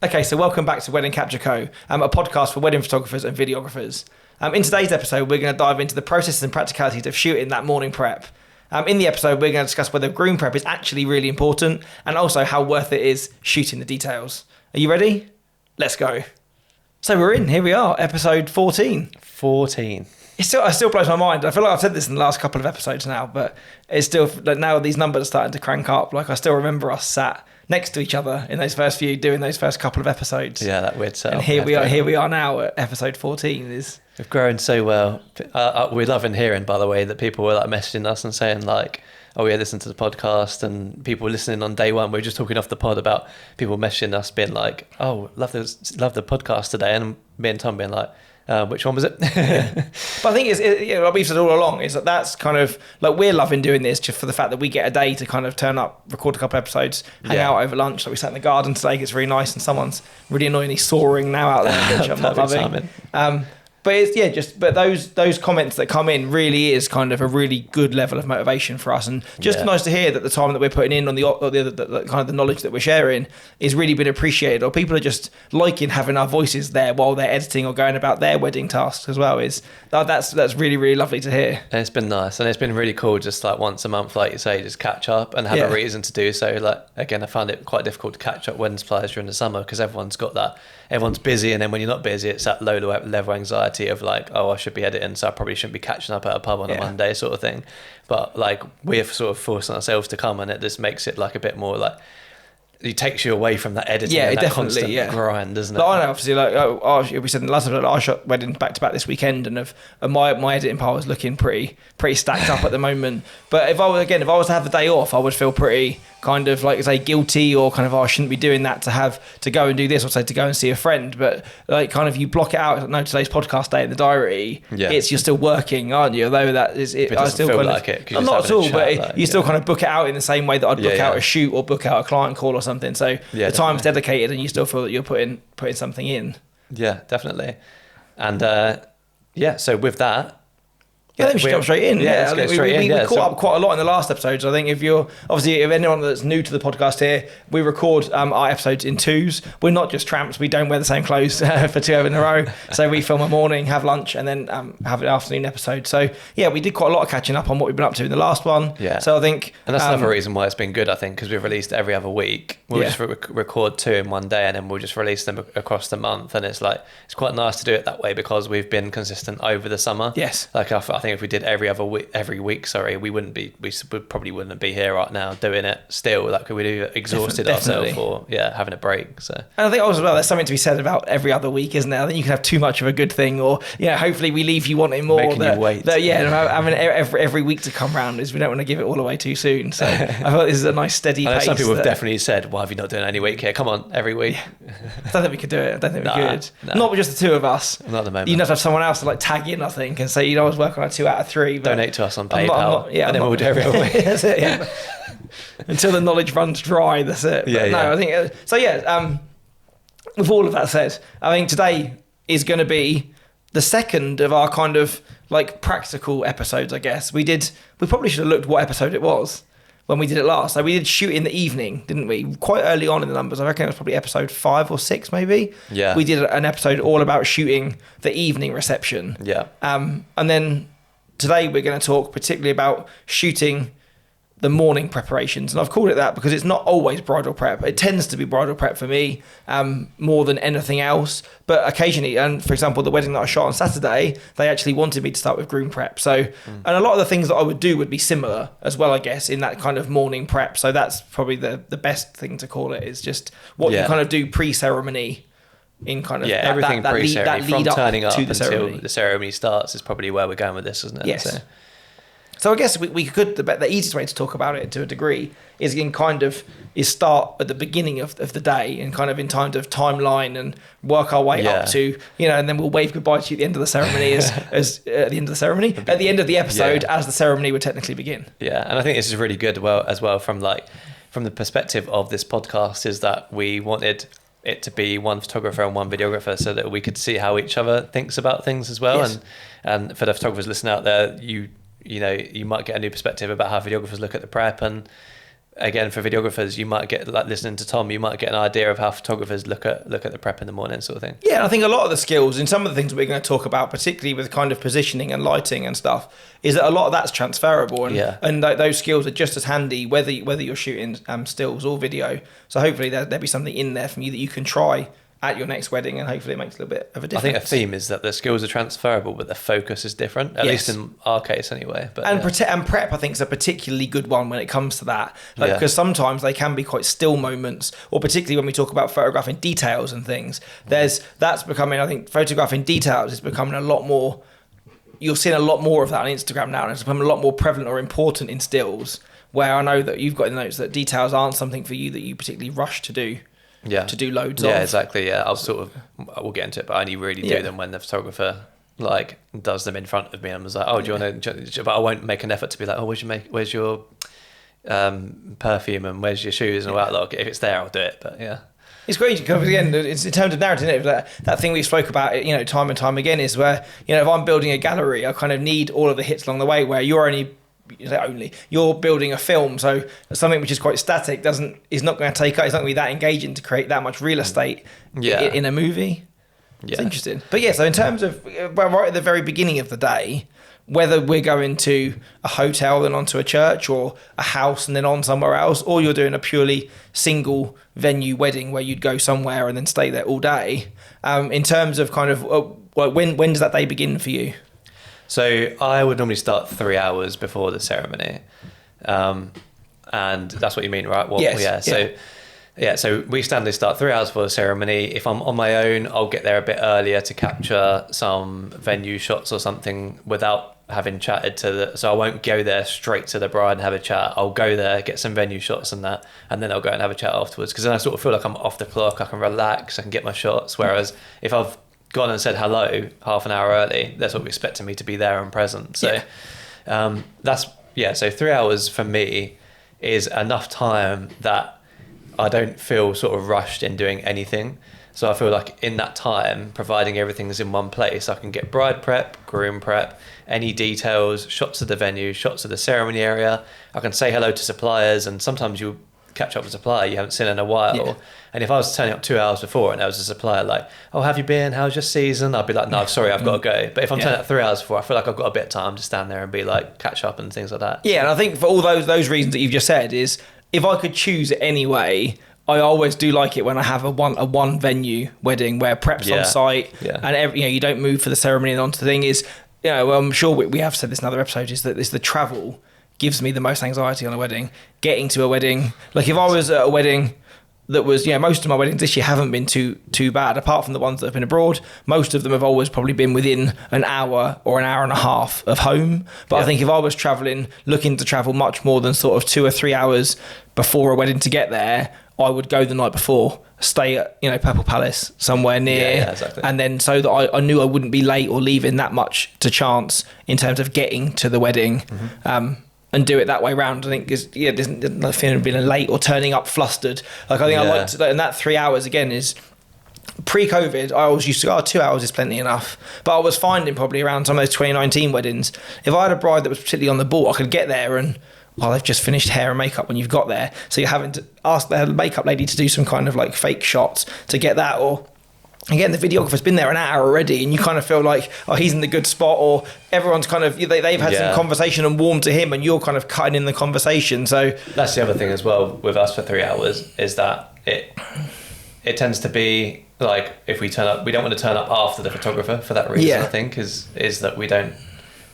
Okay, so welcome back to Wedding Capture Co, a podcast for wedding photographers and videographers. In today's episode, we're going to dive into the processes and practicalities of shooting that morning prep. In the episode, we're going to discuss whether groom prep is actually really important and also how worth it is shooting the details. Are you ready? Let's go. So we're in. Here we are, episode 14. 14. It still blows my mind. I feel like I've said this in the last couple of episodes now, but it's still, like, now these numbers are starting to crank up. Like, I still remember us sat next to each other in those first few, doing those first couple of episodes. Yeah, that weird setup. And here we are now at episode 14. We've grown so well. We're loving hearing, by the way, that people were like messaging us and saying like, oh yeah, listen to the podcast, and people listening on day one. We were just talking off the pod about people messaging us being like, oh, love the podcast today, and me and Tom being like, which one was it? Yeah. But I think like we've said all along, is that's kind of like, we're loving doing this just for the fact that we get a day to kind of turn up, record a couple episodes, hang out over lunch. Like we sat in the garden today, it's really nice, and someone's really annoyingly soaring now out there, which I'm not loving. But it's but those comments that come in really is kind of a really good level of motivation for us, and just nice to hear that the time that we're putting in on the kind of the knowledge that we're sharing is really been appreciated, or people are just liking having our voices there while they're editing or going about their wedding tasks as well. That's really, really lovely to hear. And it's been nice, and it's been really cool just like once a month, like you say, just catch up and have a reason to do so. Like again, I found it quite difficult to catch up wedding suppliers during the summer because everyone's busy, and then when you're not busy, it's that low level anxiety of like, oh, I should be editing, so I probably shouldn't be catching up at a pub on a Monday sort of thing. But like, we're sort of forcing ourselves to come, and it just makes it like a bit more like, it takes you away from that editing and that constant grind, doesn't it? But I know, obviously, we said in the last episode, I shot wedding back to back this weekend, and my editing pile is looking pretty stacked up at the moment. But if I was to have the day off, I would feel pretty kind of like, say, guilty, or kind of, I shouldn't be doing that to go and do this, or say to go and see a friend. But like, kind of, you block it out. No, today's podcast day in the diary. Yeah. You're still working, aren't you? Although that is it. It doesn't I still feel like it. Not at all. But you still kind of book it out in the same way that I'd book out a shoot or book out a client call or something. So the time's dedicated, and you still feel that you're putting something in. Yeah, definitely. And so with that. Yeah, I think we should jump straight in. We caught up quite a lot in the last episodes. I think if anyone that's new to the podcast here, we record our episodes in twos. We're not just tramps. We don't wear the same clothes for 2 in a row. So we film a morning, have lunch, and then have an afternoon episode. So yeah, we did quite a lot of catching up on what we've been up to in the last one. Yeah. So I think, and that's another reason why it's been good. I think because we've released every other week. We'll just record 2 in one day, and then we'll just release them across the month. And it's quite nice to do it that way because we've been consistent over the summer. Yes. Like I think if we did every week, we probably wouldn't be here right now doing it still. Like we'd have exhausted ourselves for having a break. So, and I think also as well, there's something to be said about every other week, isn't there? I think you can have too much of a good thing, or hopefully we leave you wanting more. Making you wait. Having every week to come round is, we don't want to give it all away too soon. So I thought this is a nice steady pace. Some people have definitely said, why have you not done any week here? Come on, every week. I don't think we could do it. I don't think we could. Not with just the 2 of us. Not at the moment. You'd have to have someone else to like tag in, I think, and say, I was working on a 2 out of 3. Donate to us on PayPal, and then we'll do every other week. That's it, yeah. Until the knowledge runs dry, that's it. I think so. With all of that said, I think today is going to be the second of our kind of like practical episodes, I guess. We probably should have looked what episode it was when we did it last. So we did shoot in the evening, didn't we? Quite early on in the numbers. I reckon it was probably episode 5 or 6, maybe. Yeah. We did an episode all about shooting the evening reception. Yeah. And then today we're going to talk particularly about shooting the morning preparations, and I've called it that because it's not always bridal prep. It tends to be bridal prep for me more than anything else, but occasionally, and for example the wedding that I shot on Saturday, they actually wanted me to start with groom prep, and a lot of the things that I would do would be similar as well, I guess, in that kind of morning prep. So that's probably the best thing to call it, is just what you kind of do pre-ceremony in kind of everything pre-ceremony, from turning up to the ceremony. Until the ceremony starts is probably where we're going with this, isn't it? Yes. So I guess we could, the easiest way to talk about it to a degree is start at the beginning of the day, and kind of in kind of timeline, and work our way up to, and then we'll wave goodbye to you at the end of the ceremony at the end of the ceremony, at the end of the episode, as the ceremony would technically begin. Yeah, and I think this is really good as well from the perspective of this podcast, is that we wanted it to be one photographer and one videographer so that we could see how each other thinks about things as well. Yes. And for the photographers listening out there, you might get a new perspective about how videographers look at the prep, and again, for videographers, you might get, like listening to Tom, you might get an idea of how photographers look at the prep in the morning, sort of thing. Yeah, and I think a lot of the skills in some of the things we're going to talk about, particularly with kind of positioning and lighting and stuff, is that a lot of that's transferable, and those skills are just as handy whether you're shooting stills or video. So hopefully there'll be something in there from you that you can try at your next wedding, and hopefully it makes a little bit of a difference. I think a theme is that the skills are transferable, but the focus is different, at least in our case anyway. But and prep, I think, is a particularly good one when it comes to that, because sometimes they can be quite still moments, or particularly when we talk about photographing details and things. That's becoming, I think, photographing details is becoming a lot more. You're seeing a lot more of that on Instagram now, and it's becoming a lot more prevalent or important in stills. Where I know that you've got in the notes that details aren't something for you that you particularly rush to do. To do loads of. Yeah, exactly. Yeah, we'll get into it, but I only really do them when the photographer like does them in front of me. And was like, oh, do you want to? But I won't make an effort to be like, oh, where's your perfume and where's your shoes and all that. Like, if it's there, I'll do it. But yeah. It's great because again, it's in terms of narrative, isn't it? That thing we spoke about, time and time again, is where if I'm building a gallery, I kind of need all of the hits along the way. Where you're building a film, so something which is quite static is not going to take up. It's not going to be that engaging to create that much real estate in a movie. It's interesting. But so in terms of right at the very beginning of the day, whether we're going to a hotel then onto a church, or a house and then on somewhere else, or you're doing a purely single venue wedding where you'd go somewhere and then stay there all day, in terms of kind of when does that day begin for you? So I would normally start 3 hours before the ceremony, and that's what you mean, right? So we standardly start 3 hours before the ceremony. If I'm on my own, I'll get there a bit earlier to capture some venue shots or something without having chatted so I won't go there straight to the bride and have a chat. I'll go there, get some venue shots and that, and then I'll go and have a chat afterwards, because then I sort of feel like I'm off the clock, I can relax, I can get my shots. Whereas if I've gone and said hello half an hour early, they're sort of expecting me to be there and present. So so 3 hours for me is enough time that I don't feel sort of rushed in doing anything. So I feel like in that time, providing everything's in one place, I can get bride prep, groom prep, any details, shots of the venue, shots of the ceremony area. I can say hello to suppliers, and sometimes you catch up with a supplier you haven't seen in a while, and if I was turning up 2 hours before and there was a supplier like, oh, have you been, how's your season, I'd be like, no, sorry, I've got to go. But if I'm turning up 3 hours before, I feel like I've got a bit of time to stand there and be like, catch up and things like that. And I think for all those reasons that you've just said, is if I could choose it anyway, I always do like it when I have a one venue wedding where prep's on site, and you don't move for the ceremony. And on to the thing is, I'm sure we have said this in other episodes, is that the travel gives me the most anxiety on a wedding. Getting to a wedding, like if I was at a wedding that was, most of my weddings this year haven't been too bad, apart from the ones that have been abroad. Most of them have always probably been within an hour or an hour and a half of home. But I think if I was looking to travel much more than sort of 2 or 3 hours before a wedding to get there, I would go the night before, stay at Purple Palace somewhere near, exactly. And then so that I knew I wouldn't be late or leaving that much to chance in terms of getting to the wedding. And do it that way round. I think there's nothing being late or turning up flustered. Like I think I liked that, and that 3 hours again is pre-COVID. I always used to go, 2 hours is plenty enough. But I was finding probably around some of those 2019 weddings, if I had a bride that was particularly on the ball, I could get there and they've just finished hair and makeup when you've got there. So you're having to ask the makeup lady to do some kind of like fake shots to get that, or again, the videographer's been there an hour already and you kind of feel like, he's in the good spot, or everyone's kind of, they've had some conversation and warmed to him and you're kind of cutting in the conversation. So that's the other thing as well with us for 3 hours, is that it tends to be like, if we turn up, we don't want to turn up after the photographer for that reason. I think is that we don't,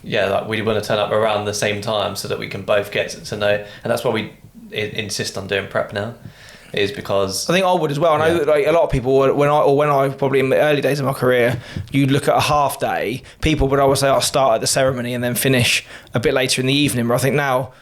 like we want to turn up around the same time so that we can both get to know, and that's why we insist on doing prep now. Is because I think I would as well. I know that like a lot of people, when I probably in the early days of my career, you'd look at a half day. People would always say, I'll start at the ceremony and then finish a bit later in the evening. But I think now,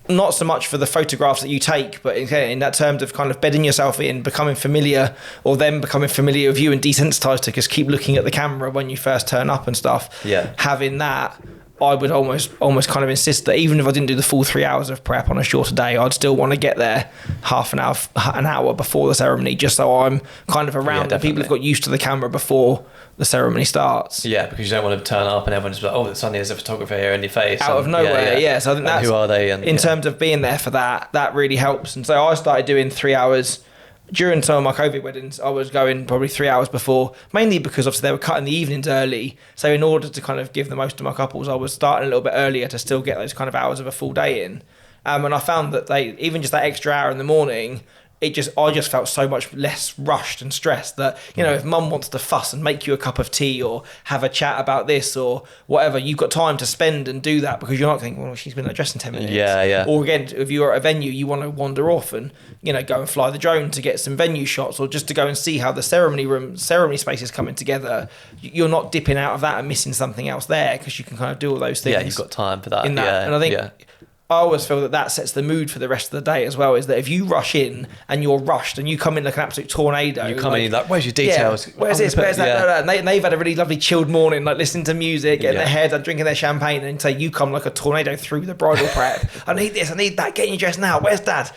not so much for the photographs that you take, but in that terms of kind of bedding yourself in, becoming familiar, or them becoming familiar with you and desensitized to just keep looking at the camera when you first turn up and stuff. Yeah. Having that, I would almost kind of insist that even if I didn't do the full 3 hours of prep on a shorter day, I'd still want to get there half an hour before the ceremony, just so I'm kind of around and people have got used to the camera before the ceremony starts. Yeah, because you don't want to turn up and everyone's like, oh, suddenly there's a photographer here in your face. Out of nowhere, yeah. So I think that's, who are they? And in terms of being there for that really helps. And so I started doing 3 hours. During some of my COVID weddings, I was going probably 3 hours before, mainly because obviously they were cutting the evenings early. So in order to kind of give the most to my couples, I was starting a little bit earlier to still get those kind of hours of a full day in. And I found that even just that extra hour in the morning, I just felt so much less rushed and stressed that, if mum wants to fuss and make you a cup of tea or have a chat about this or whatever, you've got time to spend and do that because you're not thinking, well, she's been dressed in 10 minutes. Yeah. Or again, if you're at a venue, you want to wander off and, go and fly the drone to get some venue shots or just to go and see how the ceremony space is coming together. You're not dipping out of that and missing something else there because you can kind of do all those things. Yeah, you've got time for that. And I think... Yeah. I always feel that sets the mood for the rest of the day as well, is that if you rush in and you're rushed and you come in like an absolute tornado. You come in like, where's your details? Yeah, where's this? Where's that? Yeah. No. And they've had a really lovely chilled morning, like listening to music, getting their hair done, drinking their champagne, and say you come like a tornado through the bridal prep. I need this, I need that, getting you dressed now. Where's Dad?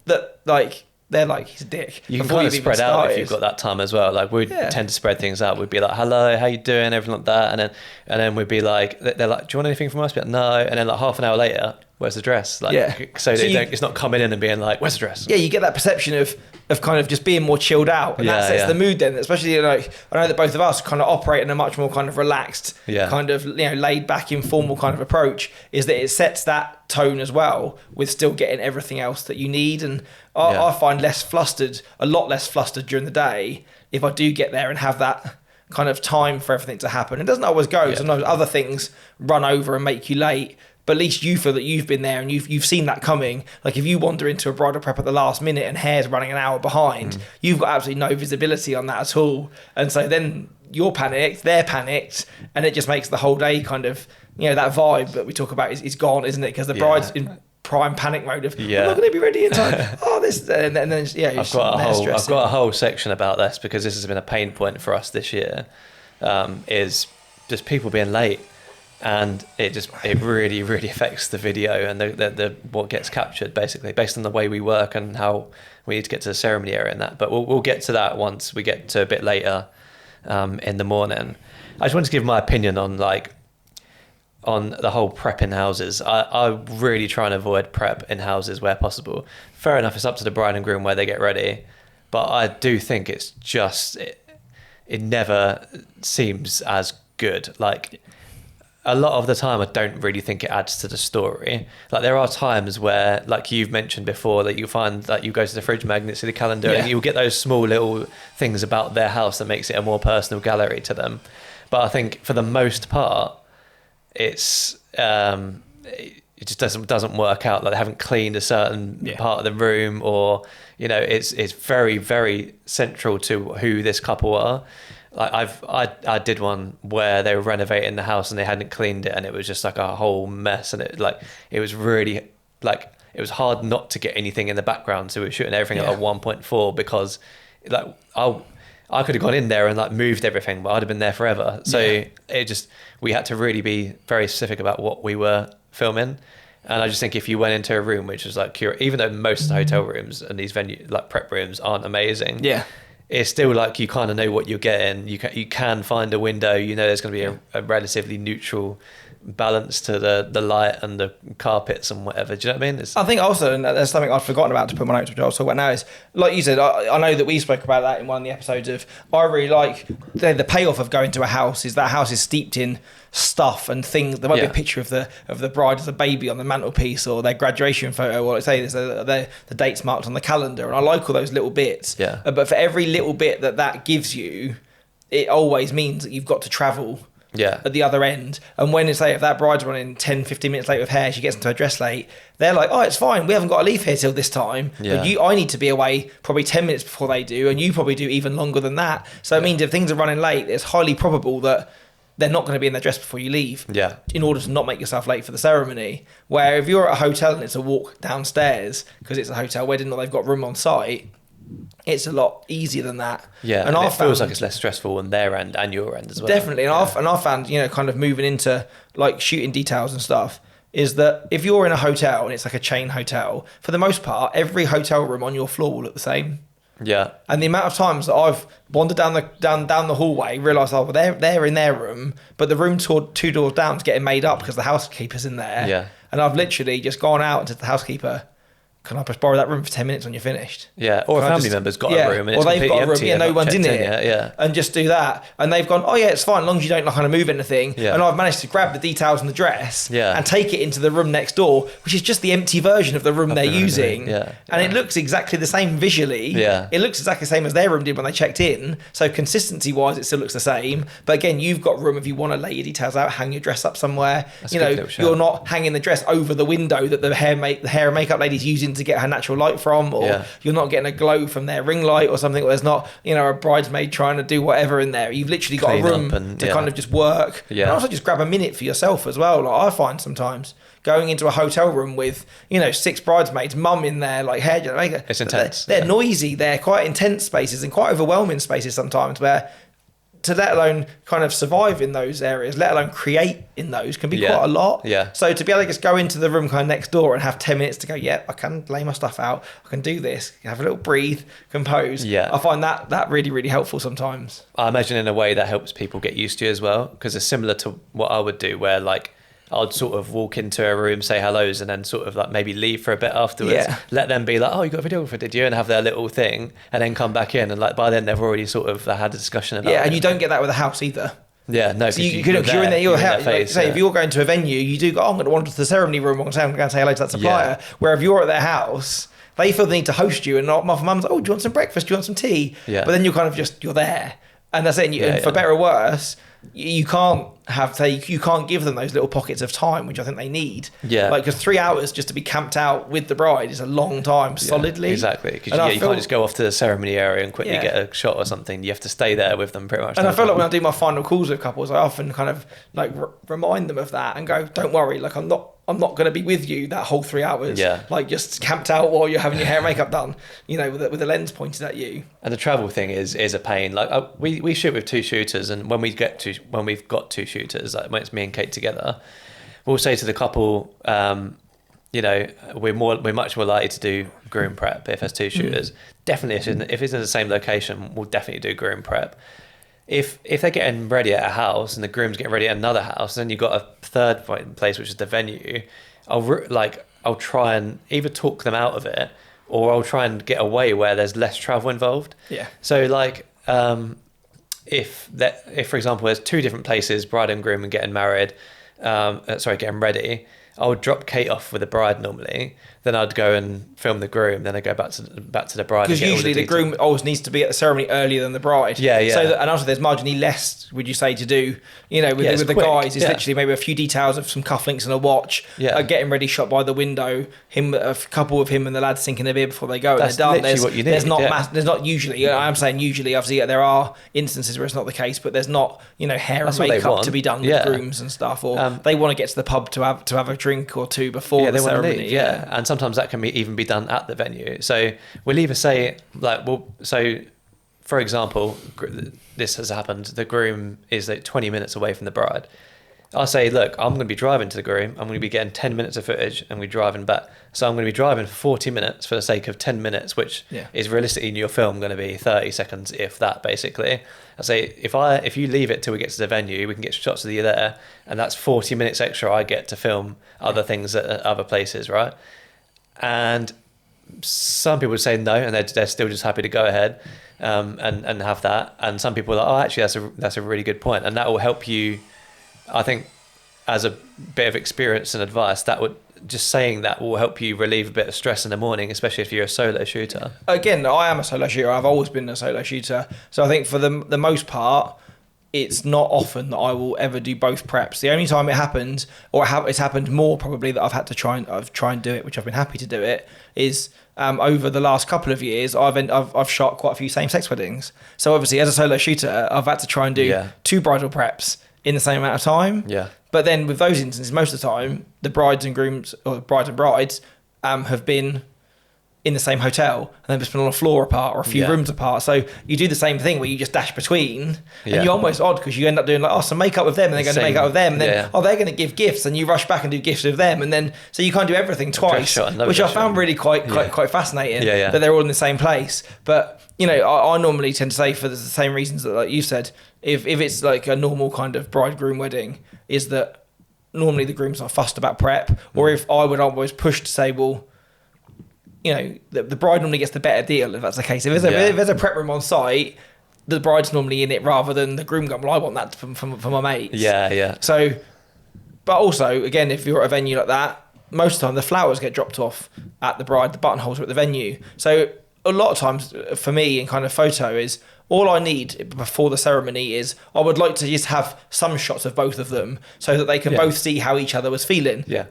They're like, he's a dick. You can kind of spread out if you've got that time as well. Like we'd tend to spread things out. We'd be like, hello, how you doing? Everything like that. And then we'd be like, they're like, do you want anything from us? Be like, no. And then like half an hour later, where's the dress? So it's not coming in and being like, where's the dress? Yeah, you get that perception of kind of just being more chilled out. And that sets the mood then. Especially, I know that both of us kind of operate in a much more kind of relaxed, kind of, laid back, informal kind of approach, is that it sets that tone as well with still getting everything else that you need. And I find a lot less flustered during the day if I do get there and have that kind of time for everything to happen. It doesn't always go. Sometimes other things run over and make you late. But at least you feel that you've been there and you've seen that coming. Like if you wander into a bridal prep at the last minute and hair's running an hour behind, you've got absolutely no visibility on that at all. And so then you're panicked, they're panicked, and it just makes the whole day kind of, that vibe that we talk about is gone, isn't it? Because the bride's in prime panic mode of, I'm not going to be ready in time. And then I've got a whole section about this because this has been a pain point for us this year, is just people being late. And it really, really affects the video and the what gets captured, basically, based on the way we work and how we need to get to the ceremony area and that. But we'll get to that once we get to a bit later in the morning. I just wanted to give my opinion on the whole prep in houses. I really try and avoid prep in houses where possible. Fair enough, it's up to the bride and groom where they get ready, but I do think it's just it never seems as good. Like, a lot of the time, I don't really think it adds to the story. Like there are times where, like you've mentioned before, that you find that you go to the fridge magnet, see the calendar, and you'll get those small little things about their house that makes it a more personal gallery to them. But I think for the most part, it's it just doesn't work out. Like they haven't cleaned a certain part of the room, or it's very, very central to who this couple are. Like I did one where they were renovating the house and they hadn't cleaned it, and it was just like a whole mess, and it was really like it was hard not to get anything in the background. So we were shooting everything at 1.4 because I could have gone in there and like moved everything, but I'd have been there forever. So we had to really be very specific about what we were filming. And I just think if you went into a room which was like even though most of the hotel rooms and these venue like prep rooms aren't amazing, it's still like you kind of know what you're getting. You can find a window. There's going to be a relatively neutral balance to the light and the carpets and whatever. Do you know what I mean? I think also, and there's something I'd forgotten about to put my notes, which I'll talk about now, is like you said, I know that we spoke about that in one of the episodes of, I really like the payoff of going to a house is that house is steeped in stuff and things. There might be a picture of the bride as a baby on the mantelpiece, or their graduation photo, or let's say there's the dates marked on the calendar, and I like all those little bits. But for every little bit that gives you, it always means that you've got to travel at the other end. And when it's like, if that bride's running 10-15 minutes late with hair, she gets into her dress late, they're like, oh, it's fine, we haven't got to leave here till this time, but I need to be away probably 10 minutes before they do, and you probably do even longer than that. So it means if things are running late, it's highly probable that they're not going to be in their dress before you leave, in order to not make yourself late for the ceremony. Where if you're at a hotel and it's a walk downstairs because it's a hotel wedding or they've got room on site, it's a lot easier than that. Yeah, and it feels like it's less stressful on their end and your end as well. Definitely, and I've found, you know, kind of moving into like shooting details and stuff, is that if you're in a hotel and it's like a chain hotel, for the most part, every hotel room on your floor will look the same. Yeah. And the amount of times that I've wandered down the hallway, realised, oh, well, they're in their room, but the room two doors down is getting made up because the housekeeper's in there. Yeah. And I've literally just gone out and said to the housekeeper, can I just borrow that room for 10 minutes when you're finished? Yeah, or a family member's got a room and it's completely empty. No one's in it. Yeah. And just do that. And they've gone, oh yeah, it's fine, as long as you don't like kind of move anything. Yeah. And I've managed to grab the details in the dress and take it into the room next door, which is just the empty version of the room they're using. Yeah. And it looks exactly the same visually. Yeah. It looks exactly the same as their room did when they checked in. So consistency-wise, it still looks the same. But again, you've got room if you want to lay your details out, hang your dress up somewhere. That's you're not hanging the dress over the window that the hair and makeup lady's using to get her natural light from, or you're not getting a glow from their ring light or something, or there's not, you know, a bridesmaid trying to do whatever in there. You've literally got a room to kind of just work. And also just grab a minute for yourself as well. Like I find sometimes going into a hotel room with, you know, 6 bridesmaids, mum in there, like hair, makeup. It's intense. They're noisy. They're quite intense spaces and quite overwhelming spaces sometimes, where to let alone kind of survive in those areas, let alone create in those, can be quite a lot. Yeah. So to be able to just go into the room kind of next door and have 10 minutes to go, I can lay my stuff out, I can do this, have a little breathe, compose. Yeah. I find that really, really helpful sometimes. I imagine in a way that helps people get used to you as well, because it's similar to what I would do, where like I'd sort of walk into a room, say hellos, and then sort of like maybe leave for a bit afterwards. Yeah. Let them be like, oh, you got a videographer, did you? And have their little thing, and then come back in. And like by then they've already sort of had a discussion about it. Yeah, and you don't get that with a house either. Yeah, no. So you're in there, you're like, say, if you're going to a venue, you do go, I'm going to wander to the ceremony room, I'm going to say hello to that supplier. Yeah. Where if you're at their house, they feel the need to host you, and mum's like, oh, do you want some breakfast? Do you want some tea? Yeah. But then you're kind of you're there. And that's it. And for better or worse, you can't you can't give them those little pockets of time, which I think they need. Yeah. Like, because 3 hours just to be camped out with the bride is a long time, solidly. Exactly. Because you can't just go off to the ceremony area and quickly get a shot or something. You have to stay there with them pretty much. And I feel like when I do my final calls with couples, I often kind of like remind them of that and go, don't worry, like I'm not going to be with you that whole 3 hours. Yeah. Like just camped out while you're having your hair and makeup done, you know, with the lens pointed at you. And the travel thing is a pain. Like we shoot with 2 shooters, and when we've got 2 shooters, like when it's me and Kate together, we'll say to the couple, you know, we're much more likely to do groom prep if there's 2 shooters. Definitely, if it's in the same location, we'll definitely do groom prep. If they're getting ready at a house and the groom's getting ready at another house, then you've got a third place, which is the venue. I'll try and either talk them out of it, or I'll try and get away where there's less travel involved. Yeah. So like, if for example there's 2 different places, bride and groom, and getting married, getting ready, I would drop Kate off with the bride normally. Then I'd go and film the groom. Then I go back to the bride. Because usually the groom always needs to be at the ceremony earlier than the bride. Yeah. And also there's marginally less, would you say, to do, you know, with the quick guys. It's literally maybe a few details of some cufflinks and a watch. Yeah. Getting ready, shot by the window. A couple of him and the lads sinking a beer before they go. That's and they're done. Literally what you need. There's not usually. I'm saying usually. Obviously, there are instances where it's not the case, but there's not, you know, hair and makeup to be done with grooms and stuff, or they want to get to the pub to have a drink or 2 before the ceremony. And sometimes that can even be done at the venue. So we'll either say for example, this has happened, the groom is like 20 minutes away from the bride. I'll say, look, I'm going to be driving to the groom, I'm going to be getting 10 minutes of footage, and we're driving back. So I'm going to be driving for 40 minutes for the sake of 10 minutes, which is realistically in your film going to be 30 seconds, if that, basically. I say, if you leave it till we get to the venue, we can get shots of you there, and that's 40 minutes extra I get to film other things at other places, right? And some people would say no, and they're still just happy to go ahead and have that. And some people are like, oh, actually, that's a really good point, and that will help you. I think, as a bit of experience and advice, that would just saying that will help you relieve a bit of stress in the morning, especially if you're a solo shooter. Again, I am a solo shooter. I've always been a solo shooter, so I think for the most part, it's not often that I will ever do both preps. The only time it happens, or it's happened more probably, that I've had to try and do it, which I've been happy to do it, is over the last couple of years I've shot quite a few same-sex weddings. So obviously as a solo shooter, I've had to try and do 2 bridal preps in the same amount of time. Yeah. But then with those instances, most of the time, the brides and grooms, or brides and brides, have been in the same hotel and then just been on a floor apart or a few Yeah. rooms apart. So you do the same thing where you just dash between, Yeah. and you're almost odd because you end up doing like, oh, some makeup with them, and they're going to Same. make up with them, and then Yeah. oh, they're going to give gifts, and you rush back and do gifts with them, and then so you can't do everything twice, shot, another which I dress found shot. really quite fascinating. Yeah, yeah. That they're all in the same place. But you know, I normally tend to say for the same reasons that like you said, if it's like a normal kind of bride-groom wedding, is that normally the groom's not fussed about prep, or if I would always push to say, well, you know, the bride normally gets the better deal if that's the case. If there's a prep room on site, the bride's normally in it rather than the groom going, well, I want that for my mates. Yeah, yeah. So, but also, again, if you're at a venue like that, most of the time the flowers get dropped off at the bride, the buttonholes are at the venue. So a lot of times for me in kind of photo is all I need before the ceremony is I would like to just have some shots of both of them so that they can Yeah. both see how each other was feeling. Yeah.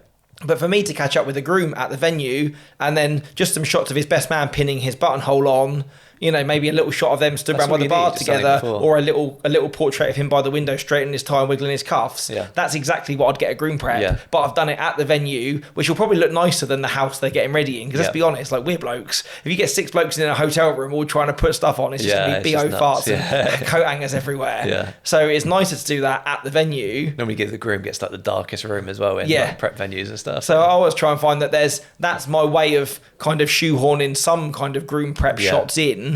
But for me to catch up with the groom at the venue and then just some shots of his best man pinning his buttonhole on, you know, maybe a little shot of them stood That's around by all the you bar need, just something together, before. or a little portrait of him by the window straightening his tie and wiggling his cuffs. Yeah. That's exactly what I'd get a groom prep. Yeah. But I've done it at the venue, which will probably look nicer than the house they're getting ready in. Because let's Yeah. be honest, like we're blokes. If you get 6 blokes in a hotel room all trying to put stuff on, it's just Yeah, going to be it's BO just farts nuts. and Yeah. coat hangers everywhere. Yeah. So it's nicer to do that at the venue. Normally the groom gets like the darkest room as well in Yeah. like, prep venues and stuff. So I always try and find that that's my way of kind of shoehorning some kind of groom prep Yeah. shots in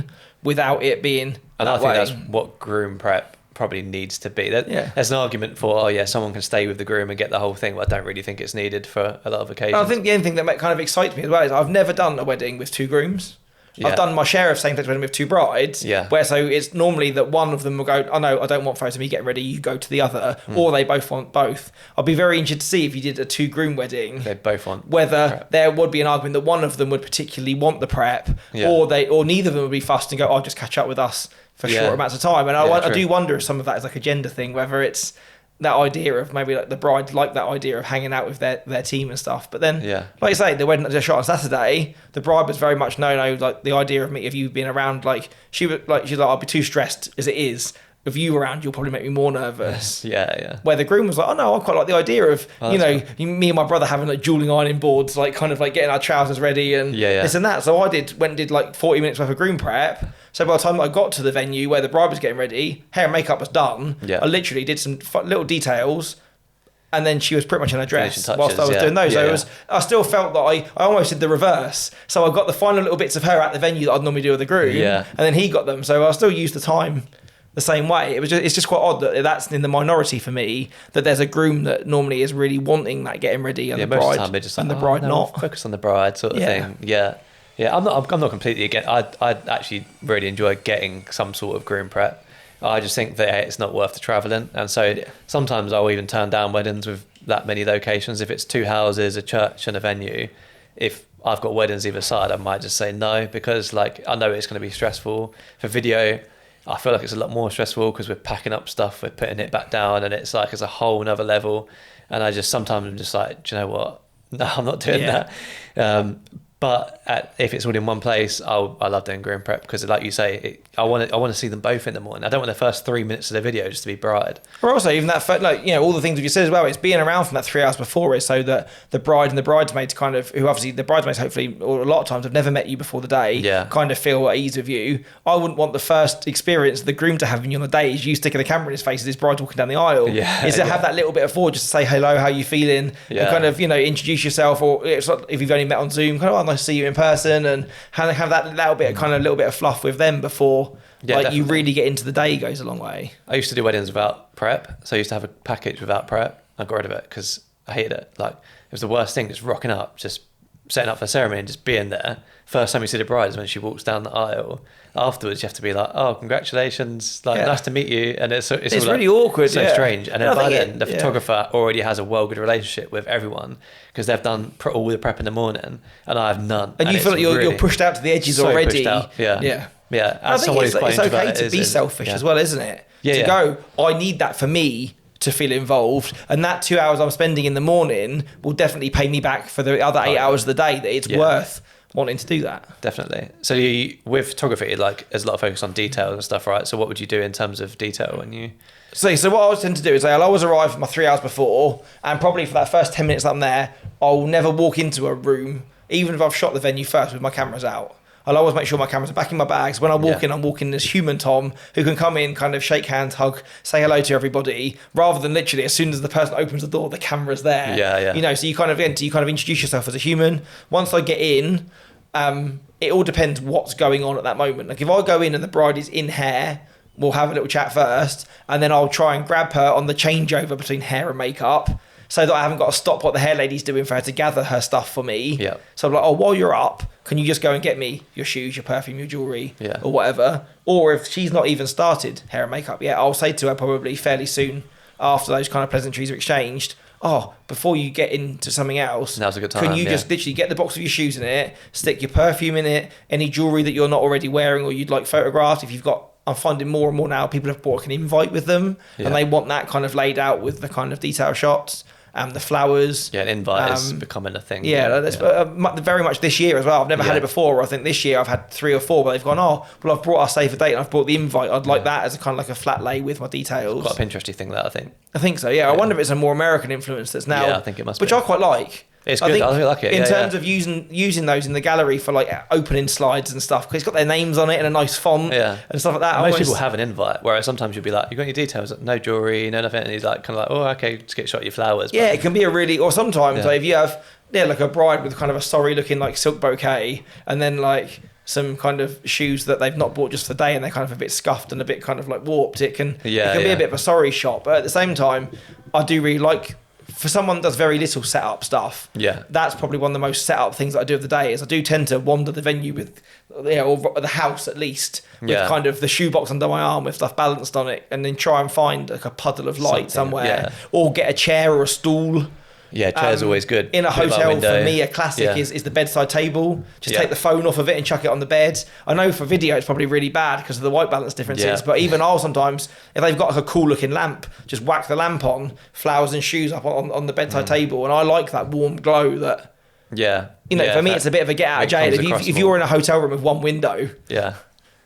without it being And I that think way. that's what groom prep probably needs to be. Yeah. There's an argument for, oh yeah, someone can stay with the groom and get the whole thing, but I don't really think it's needed for a lot of occasions. I think the only thing that kind of excites me as well is I've never done a wedding with 2 grooms. Yeah. I've done my share of same-sex wedding with 2 brides. Yeah. Where so it's normally that one of them will go, oh no, I don't want photos of me getting ready, you go to the other. Or they both want both. I'd be very interested to see if you did a 2-groom wedding. They both want Whether prep. there would be an argument that one of them would particularly want the prep, Yeah. or neither of them would be fussed and go, "I'll just catch up with us for Yeah. short amounts of time." And Yeah, I true. do wonder if some of that is like a gender thing, whether it's that idea of maybe like the bride like that idea of hanging out with their team and stuff. But then, Yeah. like you say, the wedding that I shot on Saturday, the bride was very much no, like the idea of me, if you've been around, like she's like, I'll be too stressed as it is. If you around, you'll probably make me more nervous. Yeah. Where the groom was like, oh no, I quite like the idea of, Oh, you know, that's me and my brother having like dueling ironing boards, like kind of like getting our trousers ready and Yeah. this and that. So I went and did like 40 minutes worth of groom prep. So by the time I got to the venue where the bride was getting ready, hair and makeup was done. Yeah. I literally did some little details. And then she was pretty much in her dress Finishing whilst I was touches, doing those. yeah. So Yeah, it was, I still felt that I almost did the reverse. So I got the final little bits of her at the venue that I'd normally do with the groom. Yeah. And then he got them. So I still used the time the same way. It's just quite odd that that's in the minority for me, that there's a groom that normally is really wanting that getting ready and Yeah, the most bride of the time they're just like, and the oh, bride no, not. focus on the bride sort of Yeah. thing. Yeah. I'm not completely against. I actually really enjoy getting some sort of groom prep. I just think that it's not worth the travelling, and so sometimes I'll even turn down weddings with that many locations. If it's 2 houses, a church, and a venue, if I've got weddings either side, I might just say no, because like I know it's going to be stressful. For video, I feel like it's a lot more stressful because we're packing up stuff, we're putting it back down, and it's like it's a whole nother level. And I just sometimes I'm just like, do you know what? No, I'm not doing that. But if it's all in one place, I love doing groom prep because, like you say, I want to see them both in the morning. I don't want the first 3 minutes of the video just to be bride. Or also even that, like, you know, all the things that you said as well, it's being around from that 3 hours before is so that the bride and the bridesmaids kind of, who obviously the bridesmaids hopefully, or a lot of times have never met you before the day, Yeah. kind of feel at ease with you. I wouldn't want the first experience the groom to have you on the day is you sticking the camera in his face as his bride's walking down the aisle. Yeah, Is to have that little bit of forward just to say hello, how you feeling, Yeah. and kind of, you know, introduce yourself, or it's like if you've only met on Zoom, kind of, oh, nice to see you in person, and have that little bit of kind of little bit of fluff with them before Yeah, like you definitely. really get into the day goes a long way. I used to do weddings without prep, so I used to have a package without prep. I got rid of it because I hated it. Like it was the worst thing, just rocking up, just setting up for the ceremony and just being there. First time you see the bride is when she walks down the aisle. Afterwards, you have to be like, "Oh, congratulations! Like, Yeah. nice to meet you." And it's all really like, awkward, so yeah. strange. And then I by think then, the photographer already has a well good relationship with everyone because they've done all the prep in the morning, and I have none. And you feel like you're pushed out to the edges so already. pushed out. Yeah. I As think someone it's, who's quite it's okay introverted to be selfish yeah. as well, isn't it? Yeah, to yeah. go, I need that for me to feel involved, and that 2 hours I'm spending in the morning will definitely pay me back for the other 8 hours of the day. That it's Yeah. worth wanting to do that. Definitely. So with photography, like there's a lot of focus on detail and stuff, right? So what would you do in terms of detail when you? So what I always tend to do is I'll always arrive my 3 hours before, and probably for that first 10 minutes that I'm there, I'll never walk into a room even if I've shot the venue first with my cameras out, I'll always make sure my cameras are back in my bags. When I walk in, I'm walking as human Tom, who can come in, kind of shake hands, hug, say hello to everybody, rather than literally as soon as the person opens the door, the camera's there. You know, so you kind of introduce yourself as a human. Once I get in, it all depends what's going on at that moment. Like if I go in and the bride is in hair, we'll have a little chat first, and then I'll try and grab her on the changeover between hair and makeup, so that I haven't got to stop what the hair lady's doing for her to gather her stuff for me. Yeah. So I'm like, oh, while you're up, can you just go and get me your shoes, your perfume, your jewellery, or whatever? Or if she's not even started hair and makeup yet, I'll say to her probably fairly soon after those kind of pleasantries are exchanged, oh, before you get into something else, now's a good time, can you just literally get the box of your shoes in it, stick your perfume in it, any jewellery that you're not already wearing or you'd like photographed, if you've got, I'm finding more and more now people have bought an invite with them and they want that kind of laid out with the kind of detail shots. The flowers. Yeah, an invite is becoming a thing. That's very much this year as well. I've never had it before. I think this year I've had 3 or 4, but they've gone, oh, well, I've brought our save a date and I've brought the invite. I'd like that as a kind of like a flat lay with my details. Quite a Pinteresty thing, that, I think. I think so, yeah. I wonder if it's a more American influence that's now. Yeah, I think it must which be. I quite like. It's good. I really like it. In terms of using those in the gallery for like opening slides and stuff, because it's got their names on it in a nice font and stuff like that. Most people have an invite, whereas sometimes you'll be like, you got your details, no jewellery, no nothing, and he's like, kind of like, oh, okay, just get shot of your flowers. Yeah, it can be a really, or sometimes like, if you have like a bride with kind of a sorry looking like silk bouquet, and then like some kind of shoes that they've not bought just for the day and they're kind of a bit scuffed and a bit kind of like warped, it can be a bit of a sorry shot. But at the same time, I do really like, for someone that does very little setup stuff, that's probably one of the most setup things that I do of the day. Is I do tend to wander the venue with, or the house at least, with kind of the shoebox under my arm with stuff balanced on it, and then try and find like a puddle of light somewhere, or get a chair or a stool. Yeah, chair's always good. In a hotel, for me, a classic is the bedside table. Just take the phone off of it and chuck it on the bed. I know for video it's probably really bad because of the white balance differences, but even I'll sometimes, if they've got like a cool looking lamp, just whack the lamp on, flowers and shoes up on the bedside table, and I like that warm glow that... for me it's a bit of a get out of jail. If you're in a hotel room with one window...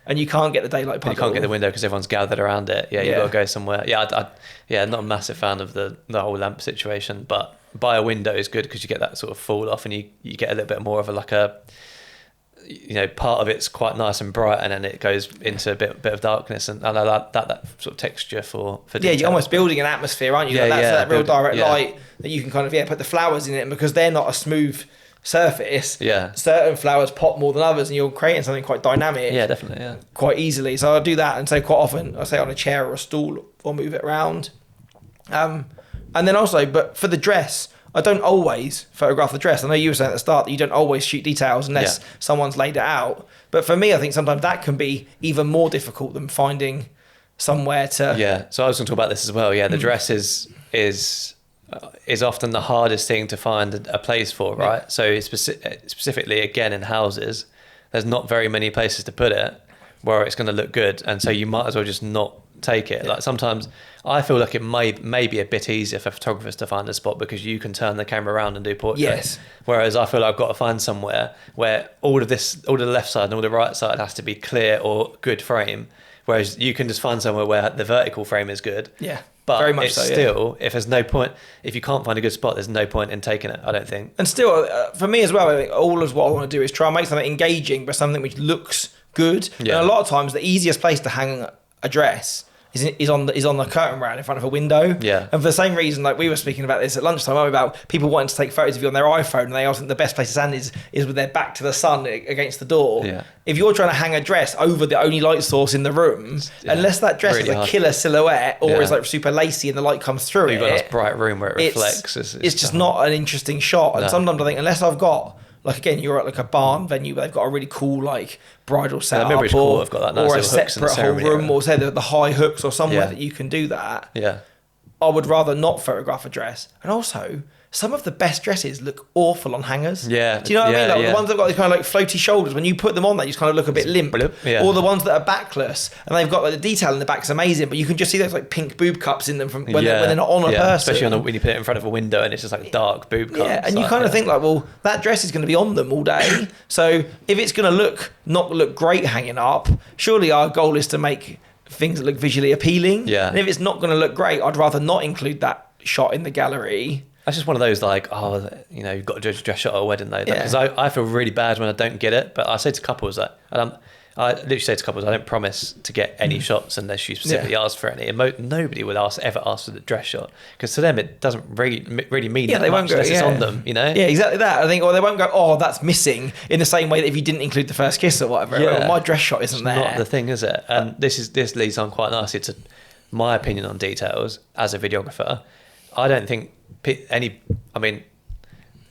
and you can't get the daylight puddle. You can't get the window because everyone's gathered around it. You've got to go somewhere. Not a massive fan of the whole lamp situation, but by a window is good because you get that sort of fall off and you get a little bit more of part of it's quite nice and bright, and then it goes into a bit of darkness, and I like that sort of texture for detail. You're almost building an atmosphere, aren't you? That's that real direct light that you can kind of put the flowers in it, and because they're not a smooth surface, certain flowers pop more than others, and you're creating something quite dynamic, definitely, quite easily. So I'll do that, and so quite often I say on a chair or a stool or move it around, and then also, but for the dress, I don't always photograph the dress. I know you were saying at the start that you don't always shoot details unless someone's laid it out, but for me I think sometimes that can be even more difficult than finding somewhere to so I was going to talk about this as well. The dress is often the hardest thing to find a place for, right? So specifically, again, in houses, there's not very many places to put it where it's going to look good, and so you might as well just not take it. Like sometimes I feel like it may be a bit easier for photographers to find a spot because you can turn the camera around and do portraits. Whereas I feel like I've got to find somewhere where all of the left side and all the right side has to be clear or good frame, whereas you can just find somewhere where the vertical frame is good. But very much still, if there's no point, if you can't find a good spot, there's no point in taking it, I don't think. And still, for me as well, I think all of what I want to do is try and make something engaging, but something which looks good. And a lot of times, the easiest place to hang a dress is on the curtain rod in front of a window. And for the same reason, like we were speaking about this at lunchtime, about people wanting to take photos of you on their iPhone, and they also think the best place to stand is with their back to the sun against the door. If you're trying to hang a dress over the only light source in the room, unless that dress really is a killer silhouette or is like super lacy and the light comes through you've got this bright room where it reflects. It's just not an interesting shot. And sometimes I think unless I've got, like again, you're at like a barn venue where they've got a really cool like bridal setup, or I've got that nice or a separate whole room, or say the high hooks or somewhere that you can do that. I would rather not photograph a dress. And also, some of the best dresses look awful on hangers. Do you know what I mean? Like the ones that have got these kind of like floaty shoulders, when you put them on, they just kind of look a bit limp. Or the ones that are backless and they've got like the detail in the back is amazing, but you can just see those like pink boob cups in them from when they're not on a person. Especially when you put it in front of a window and it's just like dark boob cups. And you kind of think like, well, that dress is going to be on them all day. So if it's going to not look great hanging up, surely our goal is to make things that look visually appealing. And if it's not going to look great, I'd rather not include that shot in the gallery. That's just one of those like, oh, you know, you've got to do a dress shot at a wedding though. Yeah. Because I feel really bad when I don't get it. But I say to couples that, I literally say to couples, I don't promise to get any shots unless you specifically ask for any. And nobody would ever ask for the dress shot, because to them it doesn't really mean that they much won't go, unless it's on them, you know? Yeah, exactly that. I think, or they won't go, oh, that's missing, in the same way that if you didn't include the first kiss or whatever, well, my dress shot isn't there. Not the thing, is it? And this leads on quite nicely to my opinion on details as a videographer. I don't think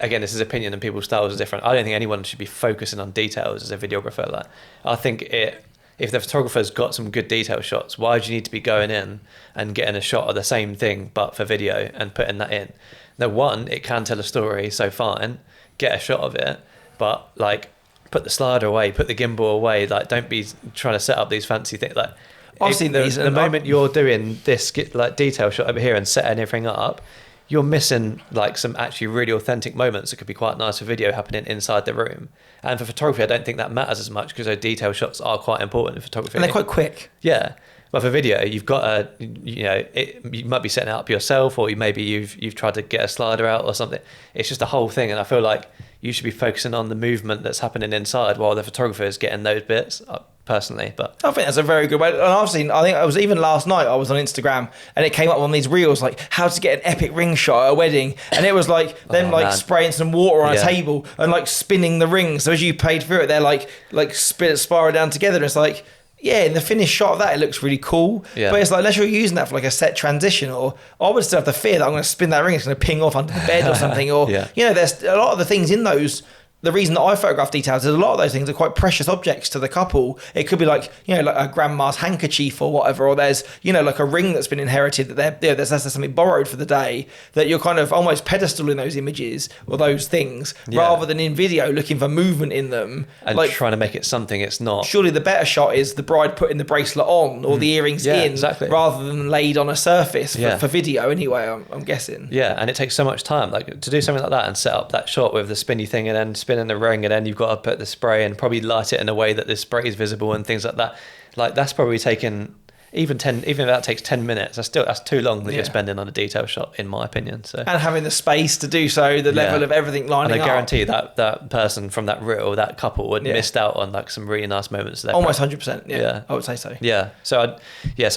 again, this is opinion and people's styles are different. I don't think anyone should be focusing on details as a videographer. Like, I think if the photographer's got some good detail shots, why do you need to be going in and getting a shot of the same thing but for video and putting that in? Now, one, it can tell a story, so fine, get a shot of it, but like, put the slider away, put the gimbal away. Like, don't be trying to set up these fancy things. Like, I've seen these. The moment you're doing this like detail shot over here and setting everything up, you're missing like some actually really authentic moments that could be quite nice for video happening inside the room. And for photography, I don't think that matters as much, because those detail shots are quite important in photography. And they're quite quick. Yeah. But for video, you've got you might be setting it up yourself, or you've tried to get a slider out or something. It's just a whole thing. And I feel like you should be focusing on the movement that's happening inside while the photographer is getting those bits, personally. But I think that's a very good way. And I think it was even last night, I was on Instagram and it came up on these reels, like how to get an epic ring shot at a wedding. And it was like them spraying some water on a table and like spinning the rings. So as you paid through it, they're like spiral down together. And it's like, yeah, in the finished shot of that, it looks really cool. Yeah. But it's like, unless you're using that for like a set transition, or I would still have the fear that I'm going to spin that ring, it's going to ping off under the bed or something. Or, you know, there's a lot of the things in those. The reason that I photograph details is a lot of those things are quite precious objects to the couple. It could be like, you know, like a grandma's handkerchief or whatever, or there's, you know, like a ring that's been inherited that there's something borrowed for the day, that you're kind of almost pedestaling those images or those things rather than in video looking for movement in them. And like, trying to make it something it's not. Surely the better shot is the bride putting the bracelet on or the earrings in rather than laid on a surface for video anyway, I'm guessing. Yeah, and it takes so much time. Like, to do something like that and set up that shot with the spinny thing and then spin in the ring, and then you've got to put the spray and probably light it in a way that the spray is visible and things like that. Like, that's probably taken even if that takes 10 minutes, that's too long that you're spending on a detail shot, in my opinion. So, and having the space to do so, the level of everything lining up. And I guarantee that person from that reel, that couple, would missed out on like some really nice moments there. Almost 100%. Yeah, I would say so. Yeah. So